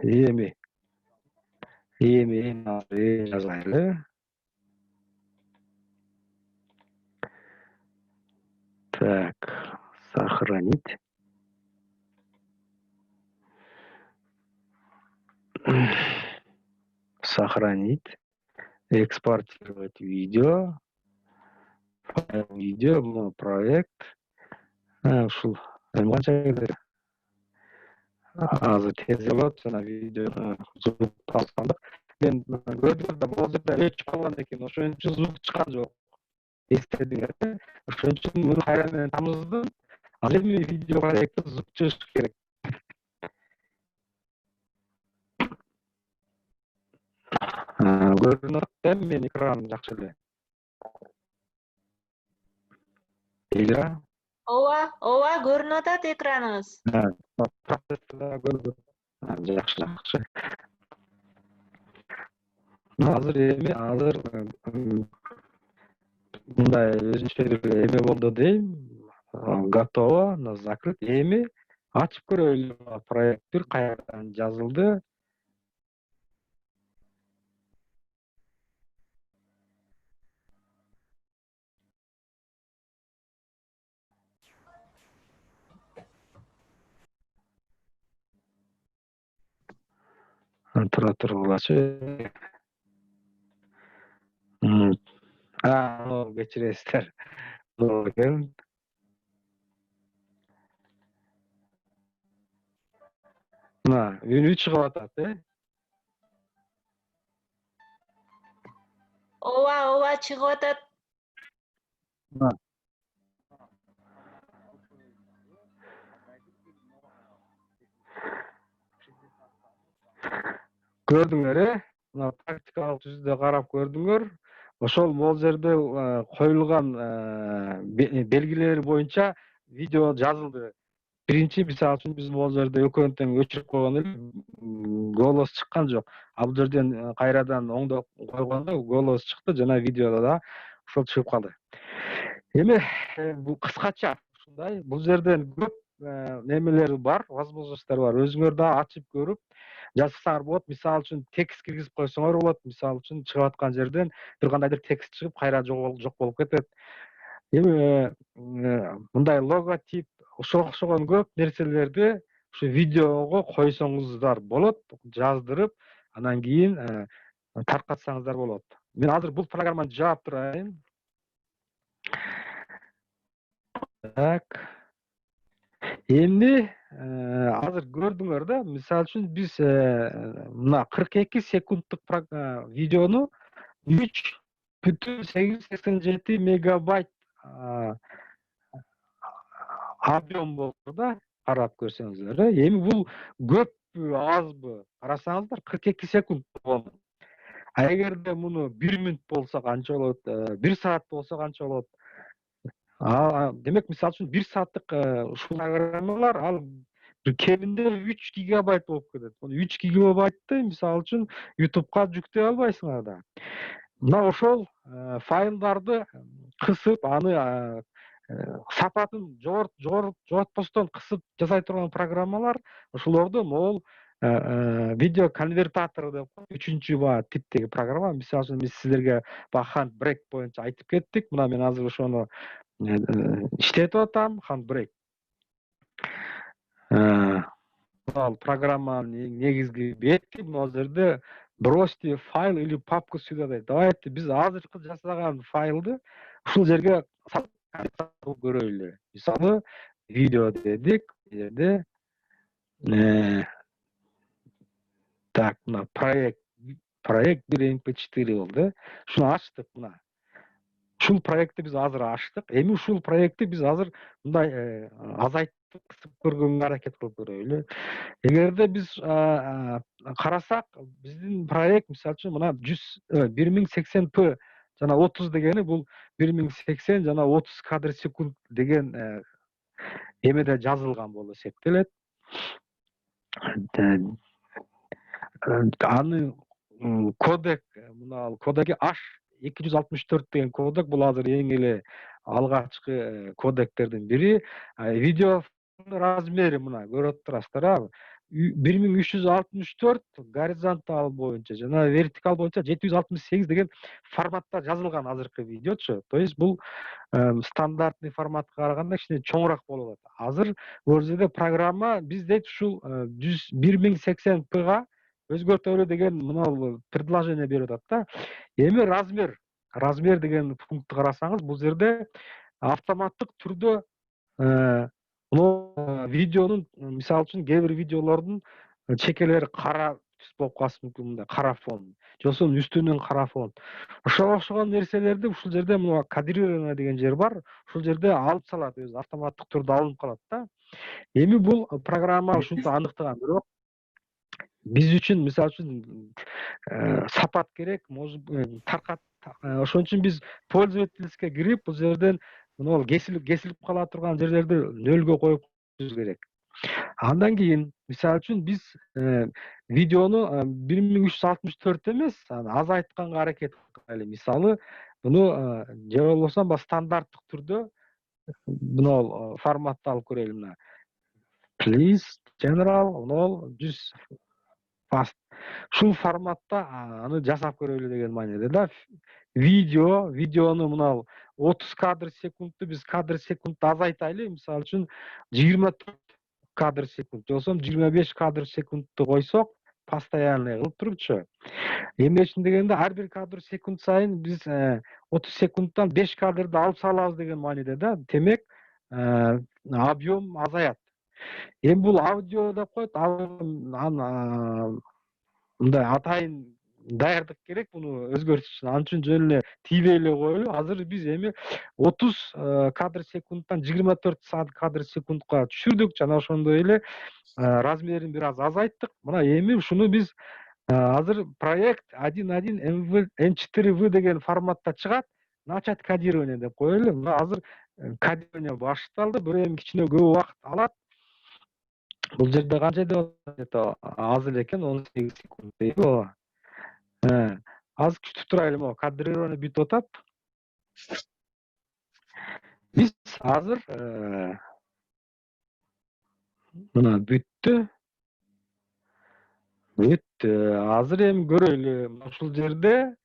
Эми жазайлы. Так, сохранить. Сохранить. Экспортировать видео. Файл видео, проект. Ушул канча керек? Азыр тез болот, жана видео звук алсам. Мен көрдүм да, бул жерде өчүп калган экен, ошон үчүн звук чыккан жок. Эстедиңер. Ошон үчүн муну кайрадан тамыздым. Ал эми видео проектте звук чыгыш керек. Көрүнүп атат, мен экраным жакшы эле. Ооба, көрүнүп атат экраныңыз. Жакшы. Азыр мындай өзүнчө бир эме болду дейм. Готово, закрыт. Эми ачып көрөлү. Проекттер кайрадан жазылды. Тура тургулачы. Кечиресиздер. Экен. Мына үнү чыгып атат, Ооба, чыгып атат. Көрдүңөр мына практикалык жүзүндө карап көрдүңөр. Ошол могул жерде коюлган белгилер боюнча видео жазылды. Биринчи мисалы үчүн биз могул жерде экөөнү тең өчүрүп койгон элек голос чыккан жок. А бул жерден кайрадан оңдоп койгондо голос чыкты жана видеодо да ошол чыгып калды. Эми бул кыскача ушундай. Бул жерден көп немелер бар, возможностьтор бар. Өзүңөр да ачып көрүп жазсаңар болот. Мисалы үчүн текст киргизип койсоңор болот. Мисалы үчүн чыгып аткан жерден бир кандайдыр текст чыгып, кайра жок болуп кетет. Эми мындай логотип, ошого окшогон көп нерселерди ушу видеого койсоңуздар болот, жаздырып, анан кийин таркатсаңыздар болот. Мен азыр бул программаны жаап турайын. Так. Эми азыр көрдүңөр да, мисалы үчүн биз мына 42 секундтук видеону 3,887 мегабайт объем болду да, карап көрсөңүздөр. Эми бул көппү, азбы? Карасаңыздар 42 секунд болгон. А эгерде муну 1 мүнөт болсо канча болот? 1 саат болсо канча болот? Демек, мисалы үчүн 1 сааттык ушул программалар ал кеминде 3 гигабайт болуп кетет. 3 гигабайтты мисалы үчүн YouTube'га жүктөй албайсыңар да. Мына ошол файлдарды кысып, аны сапатын жоготпостон кысып жасай турган программалар ошолорду могул видео конвертатор деп коет. 3-чү типтеги программа. Мисалы үчүн биз силерге Handbrake боюнча айтып кеттик. Мына мен азыр ошону иштетип атам, Handbrake. Ал программанын негизги бети могул жерде бросьте файл или папку сюда дейт. Давайте биз азыркы жасаган файлды ушул жерге көрөлү. Мисалы, видео дедик, бу жерде так, мына проект 1 MP4 болду. Шуну ачтык мына. Ушул проектти биз азыр ачтык. Эми ушул проектти биз азыр мындай азайтып кысып көргөнгө аракет кылып көрөлү. Эгерде биз карасак, биздин проект мисалы үчүн мына 1080p жана 30 дегени бул 1080 жана 30 кадр секунд деген эмеде жазылган болуп эсептелет. Аны кодек, мына кодеки H264 деген кодек, бул азыр эң эле алгачкы кодектердин бири. Видео размери мына көрүп турасыздар. 1364 горизонтал боюнча жана вертикал боюнча 768 деген форматта жазылган азыркы видеочу. То есть бул стандартный форматка караганда кичине чоңураак болот. Азыр бул жерде программа биз дейт ушул 1080p'га өзгөртөлү деген мына предложение берип атат да. Эми размер деген пунктты карасаңыз, бул жерде автоматтык түрдө видеонун, мисалы үчүн кээ бир видеолордун чекелери кара түс болуп калышы мүмкүн, мындай кара фон, жосун үстүнөн кара фон. Ошого окшогон нерселерди ушул жерде мына кадрирование деген жер бар. Ушул жерде алып салат, өзү автоматтык түрдө алынып калат да. Эми бул программа ушинтип аныктаган. Бирок биз үчүн, мисалы үчүн сапат керек, таркат. Ошон үчүн биз пользовательская кирип, бул жерден мына кесилип кала турган жерлерди нөлгө коюп коюшубуз керек. Андан кийин, мисалы үчүн биз видеону 1364 эмес, азайтканга аракет кылайлы. Мисалы, буну же болбосо стандарттык түрдө мына форматта алып көрөлү. Мына please general 100 fast. Ушул форматта аны жасап көрөлү деген мааниде да. Видеону мына 30 кадр секундту биз кадр секундту азайтайлы. Мисалы үчүн 24 кадр секунд, жосо 25 кадр секундту койсок, постоянный кылып турупчу. Эмне үчүн дегенде, ар бир кадр секунд сайын биз 30 секундтан 5 кадрды алып салабыз деген мааниде да. Демек, объем азаят. Эми бул аудио деп коет, мындай атайын даярдык керек муну өзгөртүш үчүн. Ал үчүн жөн эле тийбей эле коелу. Азыр биз эми 30 кадр секундтан 24 кадр секундка түшүрдүк жана ошондой эле размерин бир аз азайттык. Мына эми ушуну биз азыр проект 1.1 M4V деген форматта чыгат. Начать кодирование деп коелу. Мына азыр кодирование башталды. Бирок эми кичине көп убакыт алат. Бул жерде канча деп атат? Аз эле экен, 18 секунд дейби ооба. Аз күтүп турайлы, могу кадрирование бүтүп атат. Биз азыр мына бүттү. Азыр эми көрөлү. Ушул жерде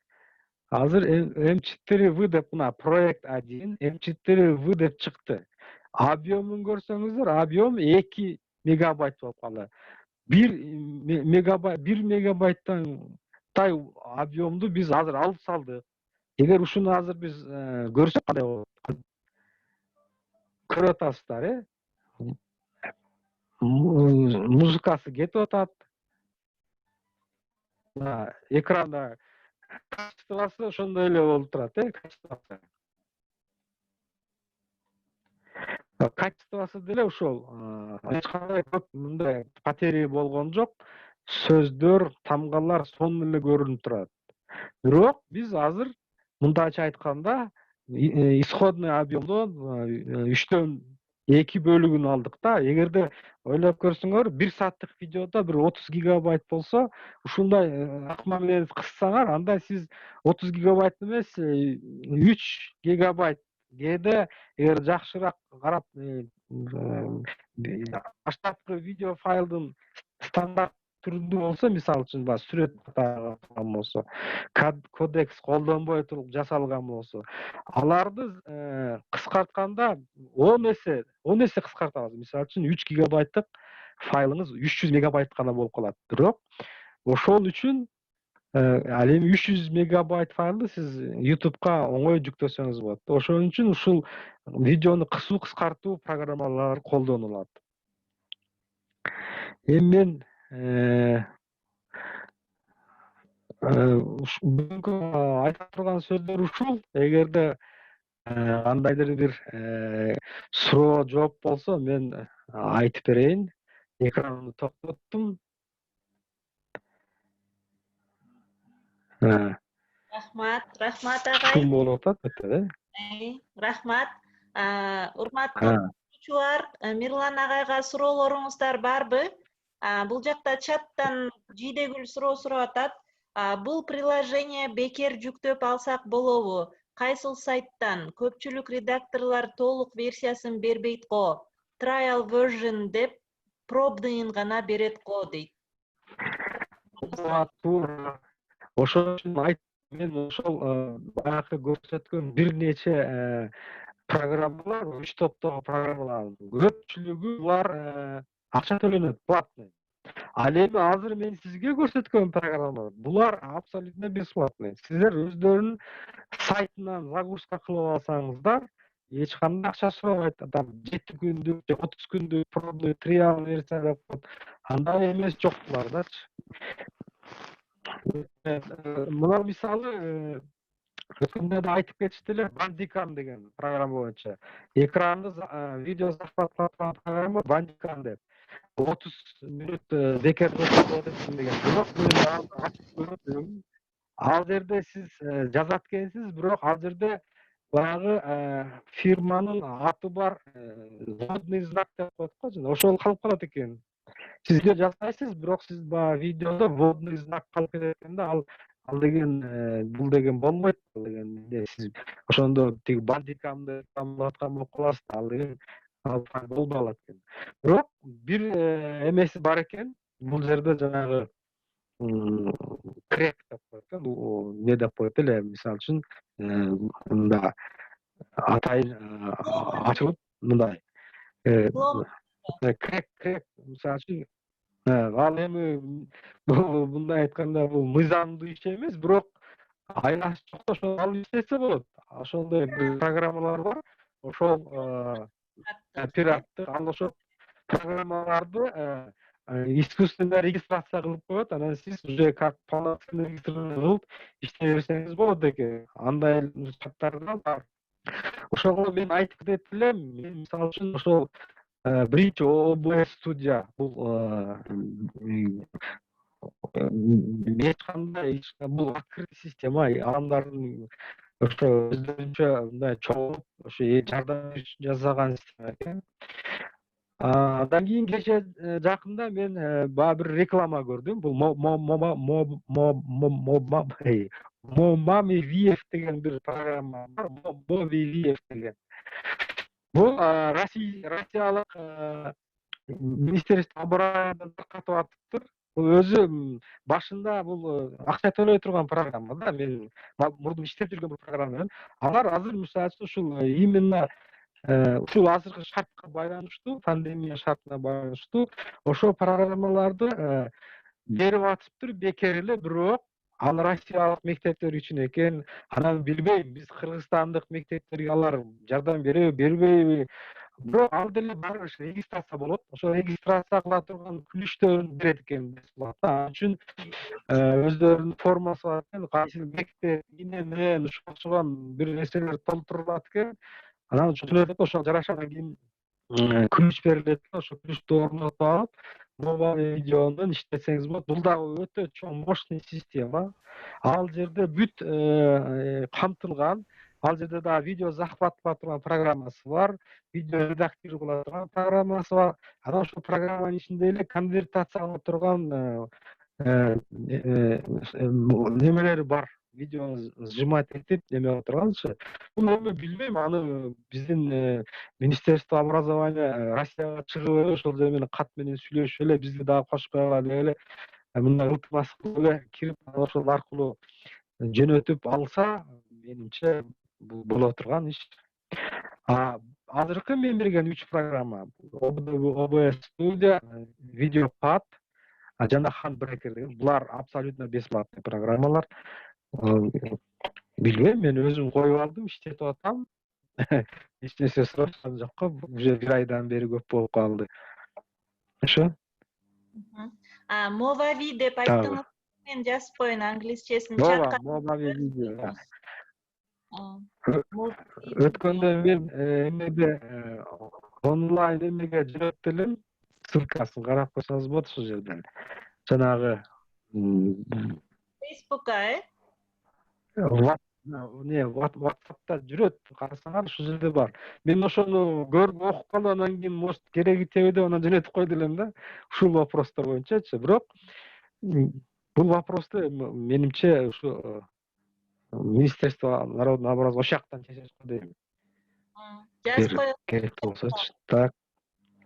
азыр M4V деп мына проект 1 M4V деп чыкты. Объемун көрсөңүздөр, объем 2 мегабайт болуп калды. 1 мегабайттан тай объемду биз азыр алып салдык. Эгер ушуну азыр биз көрсөк кандай болот? Көрүп атасыздар, музыкасы кетип атат. Экранда качествосы ошондой эле болуп турат, качествосы. Качествосы деле ошол эч кандай көп мындай потеря болгон жок. Сөздөр, тамгалар сонун эле көрүнүп турат. Бирок биз азыр мындайча айтканда исходный объемдон 3/2 бөлүгүн алдык да. Эгерде ойлоп көрсөңөр, 1 сааттык видеодо бир 30 гигабайт болсо, ушундай акма менен кыссаңар, анда сиз 30 гигабайт эмес, 3 гигабайт кээде эгер жакшыраак карап баштапкы видео файлдын стандарт түрүндө болсо, мисалы үчүн баягы сүрөт катарган болсо, кодекс колдонбой туруп жасалган болсо, аларды кыскартканда 10 эсе кыскартабыз. Мисалы үчүн 3 гигабайттык файлыңыз 300 мегабайт гана болуп калат. Бирок ошол үчүн ал эми 300 мегабайт файлды сиз YouTube'га оңой жүктөсөңүз болот. Ошон үчүн ушул видеону кыскартуу программалары колдонулат. Эми мен бүгүнкү айта турган сөздөр ушул. Эгерде кандайдыр бир суроо жооп болсо, мен айтып берейин. Экранымды токтоттум. Рахмат агай. Шум болуп атат, Рахмат. Урматтуу окуучулар, Мирлан агайга суроолоруңуздар барбы? Бул жакта чаттан Жидегүл суроо сурап атат. Бул приложение бекер жүктөп алсак болобу? Кайсыл сайттан? Көпчүлүк редакторлор толук версиясын бербейт го. Trial version деп пробныйын гана берет го дейт. Туура. Ошон үчүн мен ошол баягы көрсөткөн бир нече программалар, 3 топтогу программалар, көпчүлүгү булар акча төлөнөт, платный. Ал эми азыр мен сизге көрсөткөн программалар, булар абсолютно бесплатный. Сиздер өздөрүнүн сайтынан загрузка кылып алсаңыздар, эч кандай акча сурабайт. Там 7 күндүк, 30 күндүк пробный триал версия деп коет. Андай эмес жок булардачы. Мына мисалы өткөндө да айтып кетишти эле, Bandicam деген программа боюнча. Экранды видео захватлаткан программа Bandicam деп. 30 мүнөт бекер көрсөтүп деген. Бирок мен ал жерде сиз жазат экенсиз, бирок ал жерде баягы фирманын аты бар, водный знак деп коет го, жана ошол калып калат экен. Сиз жазбайсыз, бирок сиз баягы видеодо водный знак калып кетет экен да, ал деген бул деген болбойт деген. Сиз ошондо тиги Bandicamды каматкан болуп каласыз, ал деген болбой калат экен. Бирок бир эмеси бар экен. Бул жерде жанагы крек деп коет экен, не деп коет эле, мисалы үчүн мында атайын ачылып мындай крек мисалы үчүн. Ал эми мындай айтканда бул мыйзамдуу иш эмес, бирок айланып чыкса ошол алып иштесе болот. Ошондой программалар бар. Ошол пираттык, ал ошол программаларды искусственно регистрация кылып коет, анан сиз уже как полноценный регистрация кылып иштей берсеңиз болот экен. Андай шарттары да бар. Ошого мен айтып кетет элем, мен мисалы үчүн ошол биринчи ОБС студия бул эч кандай бул открытый система, адамдардын ошо өздөрүнчө мындай чогулуп ошо жардам бериш үчүн жасаган система экен. Андан кийин кече жакында мен баягы бир реклама көрдүм. Бул Момамевиев деген бир программа бар. Момамевиев деген. Бул Россиялык Министерство обороны таркатып атыптыр. Бул өзү башында бул акча төлөй турган программа да. Мен мурдун иштеп жүргөн бул программа. Алар азыр мисалы үчүн ушул именно ушул азыркы шартка байланыштуу, пандемия шартына байланыштуу ошол программаларды берип атыптыр бекер эле, бирок ал Россиялык мектептер үчүн экен. Анан билбейм, биз кыргызстандык мектептерге алар жардам береби, бербейби. Бирок ал деле баары бир регистрация болот. Ошо регистрация кыла турган күнүштөрүн берет экен бесплатно. Ал үчүн өздөрүнүн формасы бар экен, кайсы мектеп, эмне менен ошого бир нерселер толтурулат экен. Анан түшүнөт, ошол жарашадан кийин күнүш берилет, ошо күнүштү орнотуп алып, мобайл видеонун иштетсеңиз болот. Бул дагы өтө чоң мощный система. Ал жерде бүт камтылган. Ал жерде дагы видео захват кыла турган программасы бар, видео редактор кыла турган программасы бар. Анан ошол программанын ичинде эле конвертация кыла турган немелери бар. Видеону сжимать этип неме кыла турганчы. Бул эми билбейм, аны биздин Министерство образования Россияга чыгып эле ошол жер менен кат менен сүйлөшүп эле бизди дагы кошуп койгула деп эле мындай ылтымас кылып эле кирип ошол аркылуу жөнөтүп алса, менимче бул боло турган иш. Азыркы мен берген 3 программа ОБС студия, видеопад жана Handbreaker деген булар абсолютно бесплатный программалар. Билбейм, мен өзүм коюп алдым, иштетип атам. Эч нерсе сурашкан жок, уже бир айдан бери көп болуп калды. Ошо. Movavi деп айттыңыз. Мен жазып коеюн англисчесин чатка. Movavi видео. Өткөндө мен эмеде онлайн эмеге жөнөттү элем. Ссылкасын карап койсоңуз болот ушул жерден. Жанагы Facebook'a WhatsApp'ta жүрөт, карасаңар ушул жерде бар. Мен ошону көрүп окуп калып, анан кийин может кереги тебеде анан жөнөтүп койду элем да. Ушул вопростор боюнчачы. Бирок бул вопросту менимче ушу Министерство народного образования ошактан чечет дейм. жазып коюңуз. Керек болсочу. Так.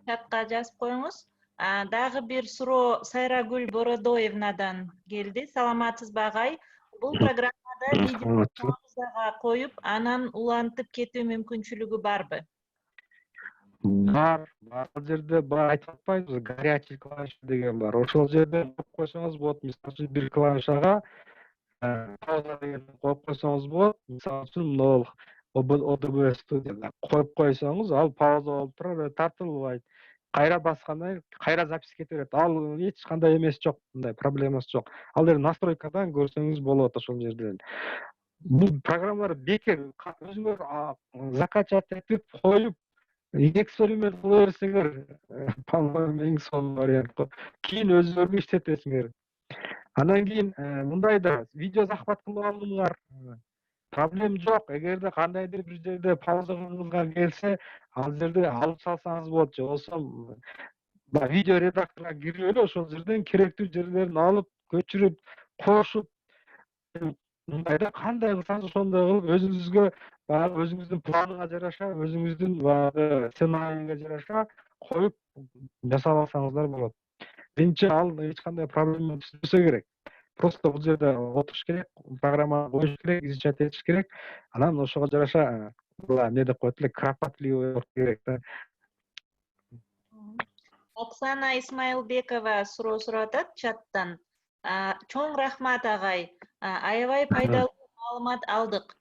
Чатка жазып коюңуз. Дагы бир суроо Сайрагүл Бородоевнадан келди. Саламатсызбы агай? Бул программада видеога коюп, анан улантып кетүү мүмкүнчүлүгү барбы? Бар. Ал жерде бар айтып атпайбызбы, горячий клавиш деген бар. Ошол жерде коюп койсоңуз болот. Мисалы үчүн бир клавишага пауза деген коюп койсоңуз болот. Мисалы үчүн могул ОБС студияда коюп койсоңуз, ал пауза болуп турат, тартылбайт. Кайра баскандан кийин кайра запись кете берет. Ал эч кандай эмеси жок, мындай проблемасы жок. Ал жерде настройкадан көрсөңүз болот ошол жерден. Бул программалар бекер, өзүңөр закачать этип коюп, эксперимент кыла берсеңер, по-моему, эң сонун вариант го. Кийин өзүңөргө иштетесиңер. Андан кийин мындай да видео захват кылып алдыңар. Проблем жок. Эгерде кандайдыр бир жерде пауза кылгыңызга келсе, ал жерде алып салсаңыз болот. Же болсо видео редакторга кирип эле ошол жерден керектүү жерлерин алып, көчүрүп, кошуп, мындайда кандай кылсаңыз ошондой кылып өзүңүзгө баягы өзүңүздүн планыңа жараша, өзүңүздүн баягы сценарийге жараша коюп жасап алсаңыздар болот. Менимче ал эч кандай проблема түзбөсө керек. Просто бул жерде отуруш керек, программа коюш керек, изучать этиш керек. Анан ошого жараша эмне деп коет эле, кропотливый болуш керек да. Оксана Исмаилбекова суроо сурап атат чаттан. Чоң рахмат агай. Аябай пайдалуу маалымат алдык.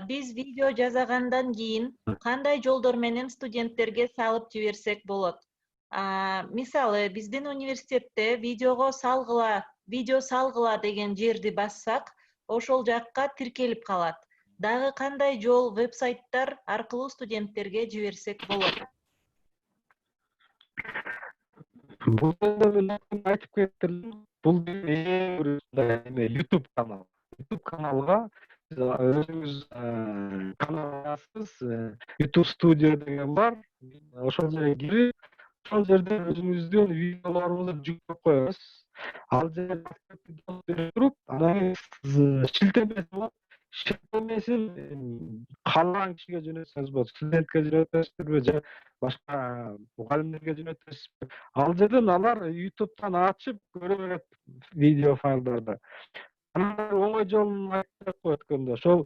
Биз видео жасагандан кийин кандай жолдор менен студенттерге салып жиберсек болот? Мисалы биздин университетте видео салгыла деген жерди бассак, ошол жакка тиркелип калат. Дагы кандай жол веб-сайттар аркылуу студенттерге жиберсек болот? Бул мен айтып кеттим. Бул YouTube канал. YouTube каналга өзүңүз канал ачасыз. YouTube студия деген бар. Ошол жерге кирип, ошол жерден өзүңүздүн видеолоруңузду жүктөп коесуз. Ал жерде берип туруп, анан шилтемеси бар. Шилтемесин каалаган кишиге жөнөтсөңүз болот. Студентке жөнөтөсүзбү же башка мугалимдерге жөнөтөсүзбү? Ал жерден алар YouTube'дан ачып көрө берет видео файлдарды. Анан оңой жолун айтып коет өткөндө. Ошол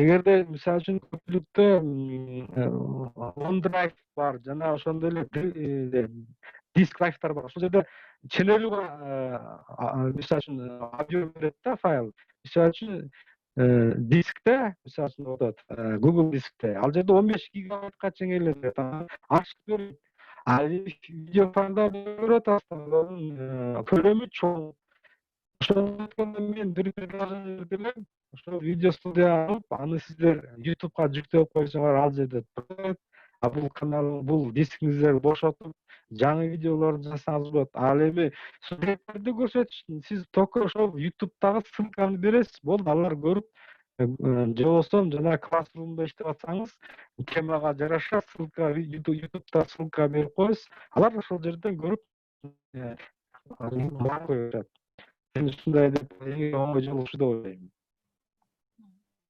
эгерде мисалы үчүн көпчүлүктө OneDrive бар, жана ошондой эле диск драйвтар бар. Ошол жерде ченелүү мисалы үчүн аудио берет да файл. Мисалы үчүн дискте, мисалы үчүн отот, Google дискте. Ал жерде 15 гигабайтка чейин келет. Ачып көрүп, видео файлдар көрөт астынан, көлөмү чоң. Ошондо өткөндө мен бир предложение бердим. Ошол видео студия алып, аны сиздер YouTube'га жүктөп койсоңор ал жерде турат. Бул канал, бул дискиңиздерди бошотуп, жаңы видеолорду жасаңыз болот. Ал эми студенттерди көрсөтүш, сиз только ошол YouTube'дагы ссылканы бересиз, болду, алар көрүп, же болбосо жана классрумда иштеп атсаңыз, темага жараша ссылка, YouTube'да ссылка берип коесуз. Алар ошол жерден көрүп, кое берет. Мен ушундай деп оңой жол ушу деп ойлойм.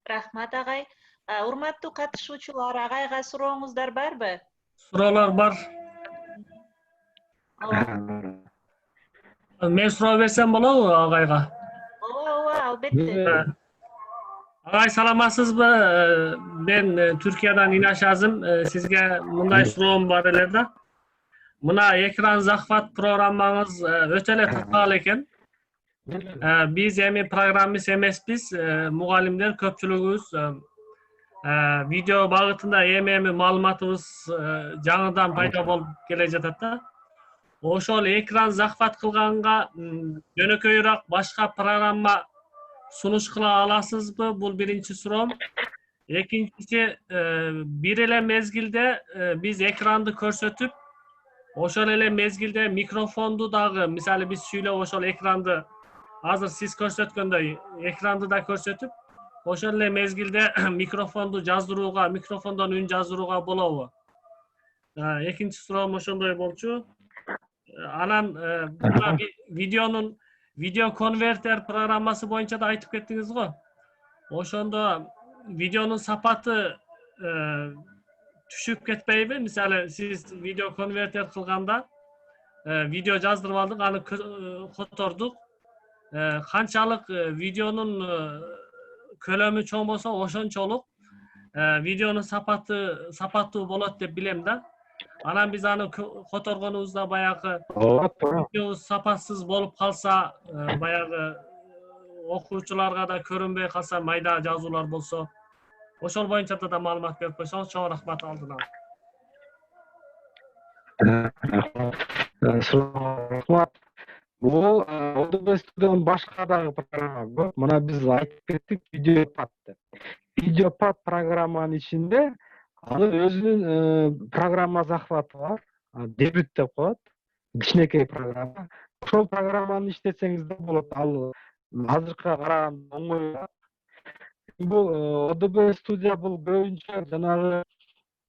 Рахмат агай. Урматтуу катышуучулар, агайга сурооңуздар барбы? Суроолор бар. Мен суроо берсем болобу агайга? Ооба, албетте. Агай, саламатсызбы? Мен Түркиядан Инаш Азым. Сизге мындай суроом бар эле да. Мына экран захват программаңыз өтө эле татаал экен. Биз эми программист эмеспиз, мугалимдер көпчүлүгүбүз видео багытында эми маалыматыбыз жаңыдан пайда болуп келе жатат да. Ошол экран захват кылганга жөнөкөйрөөк башка программа сунуш кыла аласызбы? Бул биринчи суроом. Экинчиси, бир эле мезгилде биз экранды көрсөтүп, ошол эле мезгилде микрофонду дагы, мисалы биз сүйлөп ошол экранды, азыр сиз көрсөткөндөй экранды да көрсөтүп, ошол эле мезгилде микрофонду жаздырууга, микрофондон үн жаздырууга болобу? Экинчи суроом ошондой болчу. Анан видеонун видео конвертер программасы боюнча да айтып кеттиңиз го. Ошондо видеонун сапаты түшүп кетпейби? Мисалы сиз видео конвертер кылганда видео жаздырып алдык, аны котордук. Канчалык видеонун көлөмү чоң болсо ошончолук видеонун сапаттуу болот деп билем да. Анан биз аны которгонубузда баягы видео сапатсыз болуп калса, баягы окуучуларга да көрүнбөй калса, майда жазуулар болсо, ошол боюнча да маалымат берип койсоңуз чоң рахмат алдынан. Рахмат. Бул ODB студиянын башка дагы программа көп. Мына биз айтып кеттик видеопад деп. Видеопад программанын ичинде анын өзүнүн программа захваты бар. Дебют деп коет. Кичинекей программа. Ошол программаны иштетсеңиз да болот. Ал азыркыга караганда оңоюраак. Бул ODB студия бул көбүнчө жанагы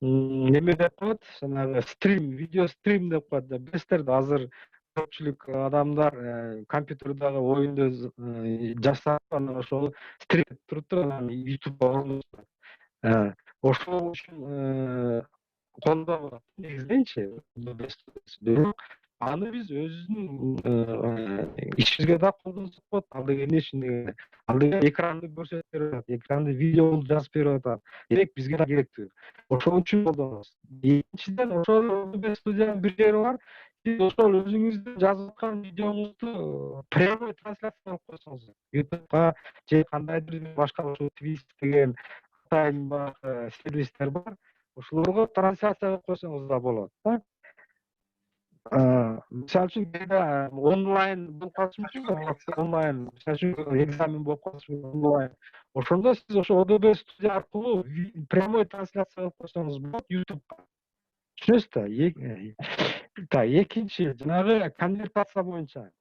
неме деп коет, жанагы стрим, видео стрим деп коет. Билесиздер да, азыр көпчүлүк адамдар компьютердагы оюнду жасап, анан ошол стрим туруп туруп, анан YouTube'га орнотушат. Ошол үчүн колдонот негизинчи. Аны биз өзүбүздүн ишибизге да колдонсок болот. Ал деген эмне үчүн дегенде, ал деген экранды көрсөтүп берип атат, экранды видео жазып берип атат. Демек бизге да керектүү. Ошол үчүн колдонобуз. Экинчиден, ошол студиянын бир жери бар. Сиз ошол өзүңүздүн жазып аткан видеоңузду прямой трансляция кылып койсоңуз, YouTube'га же кандайдыр башка ошол Twitch деген сервистер бар. Ошолорго трансляция кылып койсоңуз да болот да. Misal üчүн онлайн болуп калышы мүмкүн, онлайн, мисал үчүн экзамен болуп калышы мүмкүн онлайн. Ошондо сиз ошо ОДБ студия аркылуу прямой трансляция кылып койсоңуз болот YouTube'га. Түшүнөсүз да? Экинчи, жанагы конвертация боюнча.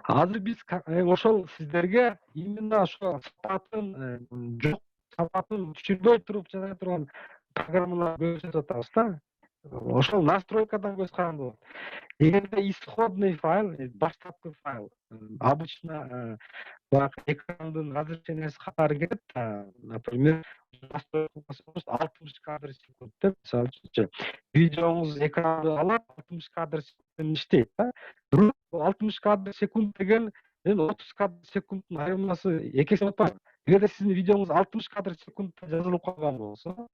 Азыр биз ошол сиздерге именно ошо сапатын жок, сапатын түшүрбөй туруп жасай турган программалар көрсөтүп атабыз да. Ошол настройкадан көз каранды болот. Эгерде исходный файл, баштапкы файл, обычно баягы экрандын разрешенияси катары кетет, например, 60 кадр в секунд деп, мисалы үчүнчү, видеоңуз экранды алат, 60 кадр в секунд иштейт да. Бирок 60 кадр в секунд деген 30 кадр в секундтун айырмасы эки эсе болуп атпайбы? Эгерде сиздин видеоңуз 60 кадр в секундта жазылып калган болсо,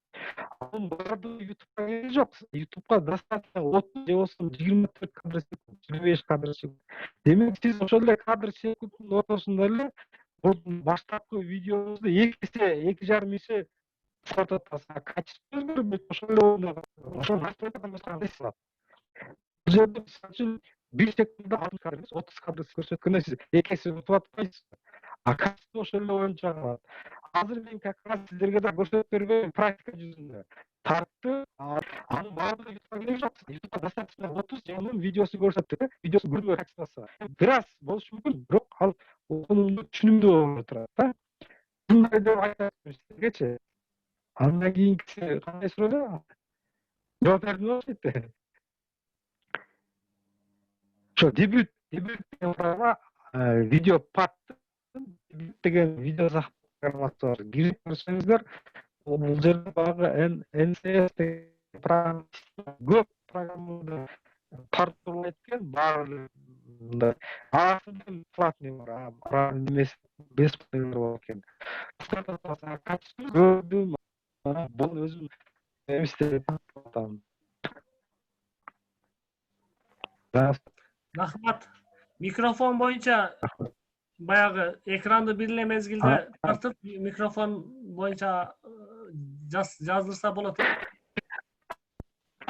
анын баардыгы YouTube'га кереги жок. YouTube'га достаточно 30 же болбосо 24 кадр в секунд, 25 кадр в секунд. Демек сиз ошол эле кадр в секундтун ортосунда эле баштапкы видеоңузду 2,5 эсе кыскартып атасыз. Качество өзгөрбөйт, ошол эле орунда. Ошол настройкадан башкасы бар. Бул жерде мисалы үчүн 1 секундда 60 кадр эмес, 30 кадр көрсөткөндө сиз эки эсе утуп атпайсыз. Качество ошол эле боюнча калат. Азыр мен как раз сиздерге да көрсөтүп бербейм практика жүзүндө. Тартты, анын баардыгы YouTube'га кереги жок. YouTube'га достаточно 30 же анын видеосу көрсөтүп, видеосу көрүнбөй качествосы. Бир аз болушу мүмкүн, бирок ал окунумдуу, түшүнүмдүү болуп турат да. Мындай деп айтат сиздергечи. Андан кийинкиси кандай суроо эле? Жооп бердим окшойт. Ошо дебют деген программа, видеопад деген видео сактоо программасы бар. Кирип көрсөңүздөр, бул жерде баягы NCS деген программа көп программаларды тартуулайт экен, баары мындай. Арасында платный бар, эмес бесплатный болот экен. Качество көрдүм, бул өзүм эместеп атам. Рахмат. Микрофон боюнча баягы экранды бир эле мезгилде тартып, микрофон боюнча жаздырса болот.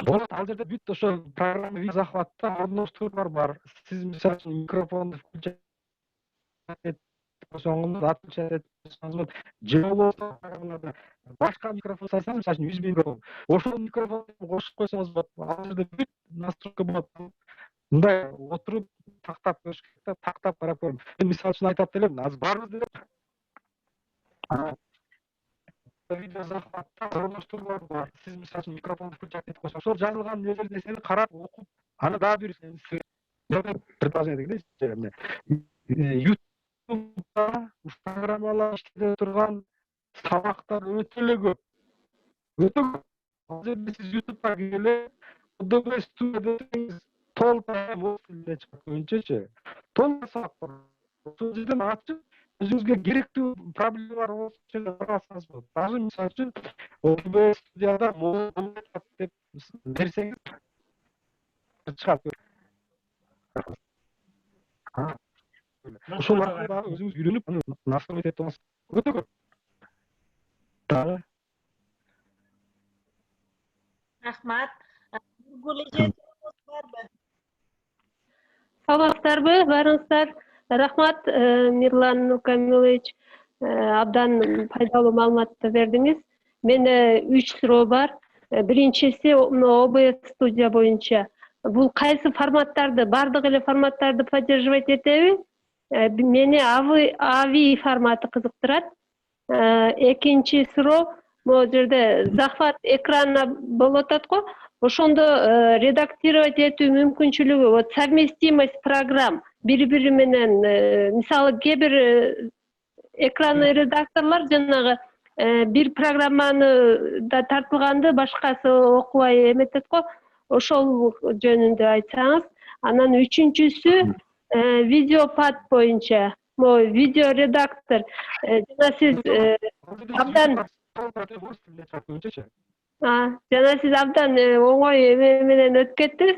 Болот, ал жерде бүт ошол программа видео захватта орноштуруулар бар. Сиз мисалы үчүн микрофонду включать этсеңиз, отключать этсеңиз, же болбосо программада башка микрофон салсаңыз, мисалы үчүн USB микрофон, ошол микрофонду кошуп койсоңуз болот. Ал жерде бүт настройка болот. Мындай отуруп тактап көрүш керек да, тактап карап көрүп. Мен мисалы үчүн айтат элем, азыр баарыбыз деле видео захватта орноштуруулар бар. Сиз мисалы үчүн микрофонду включать этип койсоңуз, ошол жазылган нерсени карап, окуп, аны дагы бир предложение дегенде YouTube'да программалар иштете турган сабактар өтө эле көп. Өтө көп. Ал жерде сиз YouTube'га келип, ОДБ студия десеңиз, толтайм эле чыгат көбүнчөчү. Толтайм сабак бар. Ошол жерден ачып, өзүңүзгө керектүү проблемалар болсо карасаңыз болот. Даже мисалы үчүн ОДБ студияда болот деп берсеңиз чыгат. Ошол аркылуу өзүңүз үйрөнүп, аны настроить этип аласыз. Өтө көп. Дагы. Рахмат. Барбы? Саламатсыздарбы, баарыңыздар? Рахмат, Мирлан Камилович, абдан пайдалуу маалыматты бердиңиз. Менде 3 суроо бар. Биринчиси OBS студия боюнча. Бул кайсы форматтарды, бардык эле форматтарды поддерживать этеби? Мени AVI форматы кызыктырат. Экинчи суроо, могу жерде захват экранына болуп атат го. Ошондо редактировать этүү мүмкүнчүлүгү, вот совместимость программ бири-бири менен, мисалы кээ бир экранный редакторлор жанагы бир программаны да тартылганды башкасы окубай эметет го. Ошол жөнүндө айтсаңыз. Анан үчүнчүсү видеопад боюнча, могу видео редактор. Жана сиз абдан оңой менен өтүп кеттиңиз,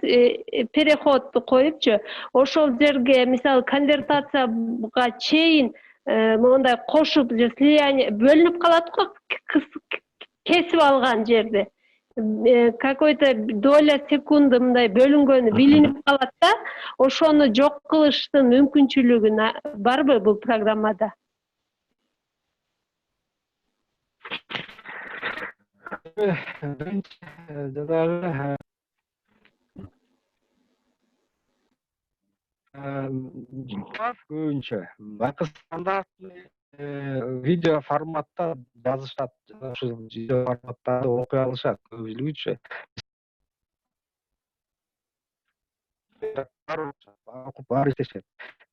переходду коюпчу. Ошол жерге мисалы конвертацияга чейин мондай кошуп, слияние бөлүнүп калат го, кесип алган жерде. какой-то доля секунды мындай бөлүнгөнү билинип калат да, ошону жок кылыштын мүмкүнчүлүгү барбы бул программада? Биринчи жанагы көбүнчө байкы стандартный видео форматта жазышат, ошол видео форматтарды окуй алышат көпчүлүгүчү. Окуп баары иштешет.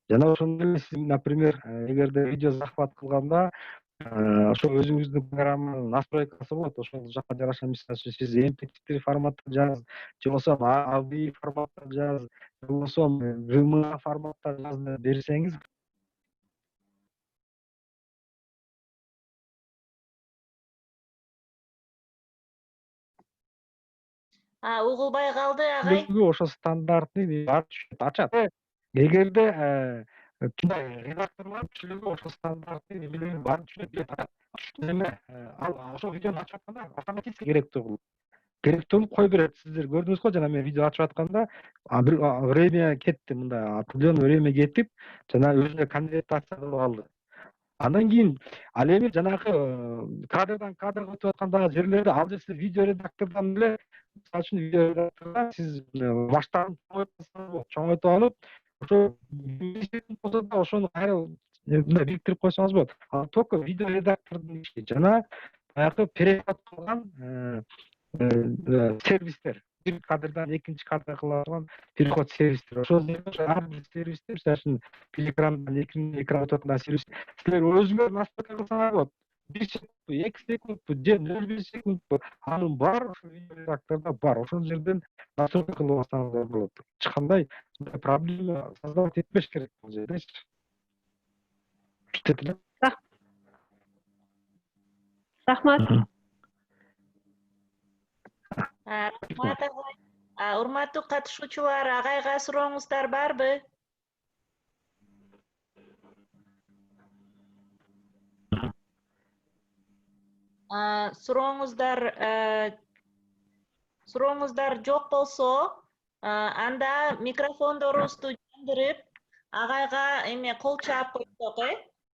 Жана ошондой эле сиз, например, эгерде видео захват кылганда, ошо өзүңүздүн программанын настройкасы болот. Ошол жакка жараша, мисалы үчүн сиз MP4 форматта жаз, же болбосо AVI форматта жаз, же болбосо VMA форматта жаз деп берсеңиз, Угулбай калды агай. ошо стандартный ачат. Эгерде редакторлор көпчүлүгү ошо стандартный немелерин баарын түшүнөт. Эме ал ошол видеону ачып атканда автоматически керектүү болуп кое берет. Сиздер көрдүңүз го, жана мен видео ачып атканда бир время кетти, мындай определенный время кетип, жана өзүнө конвертация кылып алды. Андан кийин ал эми жанагы кадрдан кадрга өтүп аткандагы жерлерде ал жерде видео редактордон эле, мисалы үчүн видео редактордон сиз масштабын чоңойтуп алып, ошо болсо да ошону кайра мындай бириктирип койсоңуз болот. Ал только видео редактордун иши жана баягы переход кылган сервистер, бир кадрдан экинчи кадрга кылган переход сервистер. Ошол ар бир сервистер, мисалы үчүн бир экрандан экинчи экранга өтүп аткан сервис, силер өзүңөр настройка кылсаңар болот. 1 секунд, 2 секунд, же 0,1 секунд, анын баары ошол видео редактордо бар. Ошол жерден настройка кылып алсаңыздар болот. Эч кандай проблема создавать этпеш керек бул жердечи. Рахмат. Рахмат агай. Урматтуу катышуучулар, агайга сурооңуздар барбы? Сурооңуздар жок болсо, анда микрофондорубузду жандырып, агайга эме кол чаап койсок,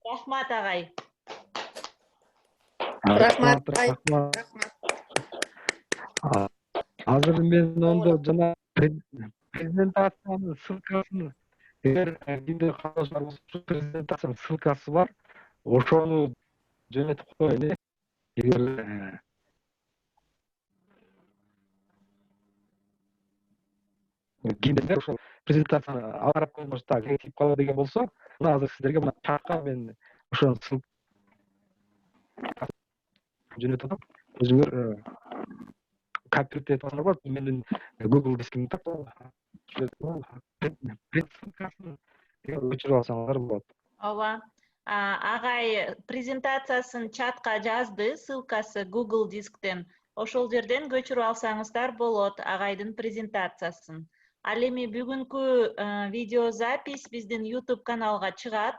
Рахмат агай. Рахмат. Азыр мен ондо жана презентациянын ссылкасын, эгер кимдер катышар болсо, презентациянын ссылкасы бар. Ошону жөнөтүп коеюн. Эгер кимдер ошол презентацияны алып карап коймош, так кетип калат деген болсо, мына азыр сиздерге мына чатка мен ошонун ссылкасын жөнөтүп атам. Өзүңөр копировать этип алсаңар болот. Менин Google дискимде так. Ссылкасын өчүрүп алсаңар болот. Ооба. Агай презентациясын чатка жазды, ссылкасы Google дисктен. Ошол жерден көчүрүп алсаңыздар болот агайдын презентациясын. Ал эми бүгүнкү видеозапись биздин YouTube каналга чыгат.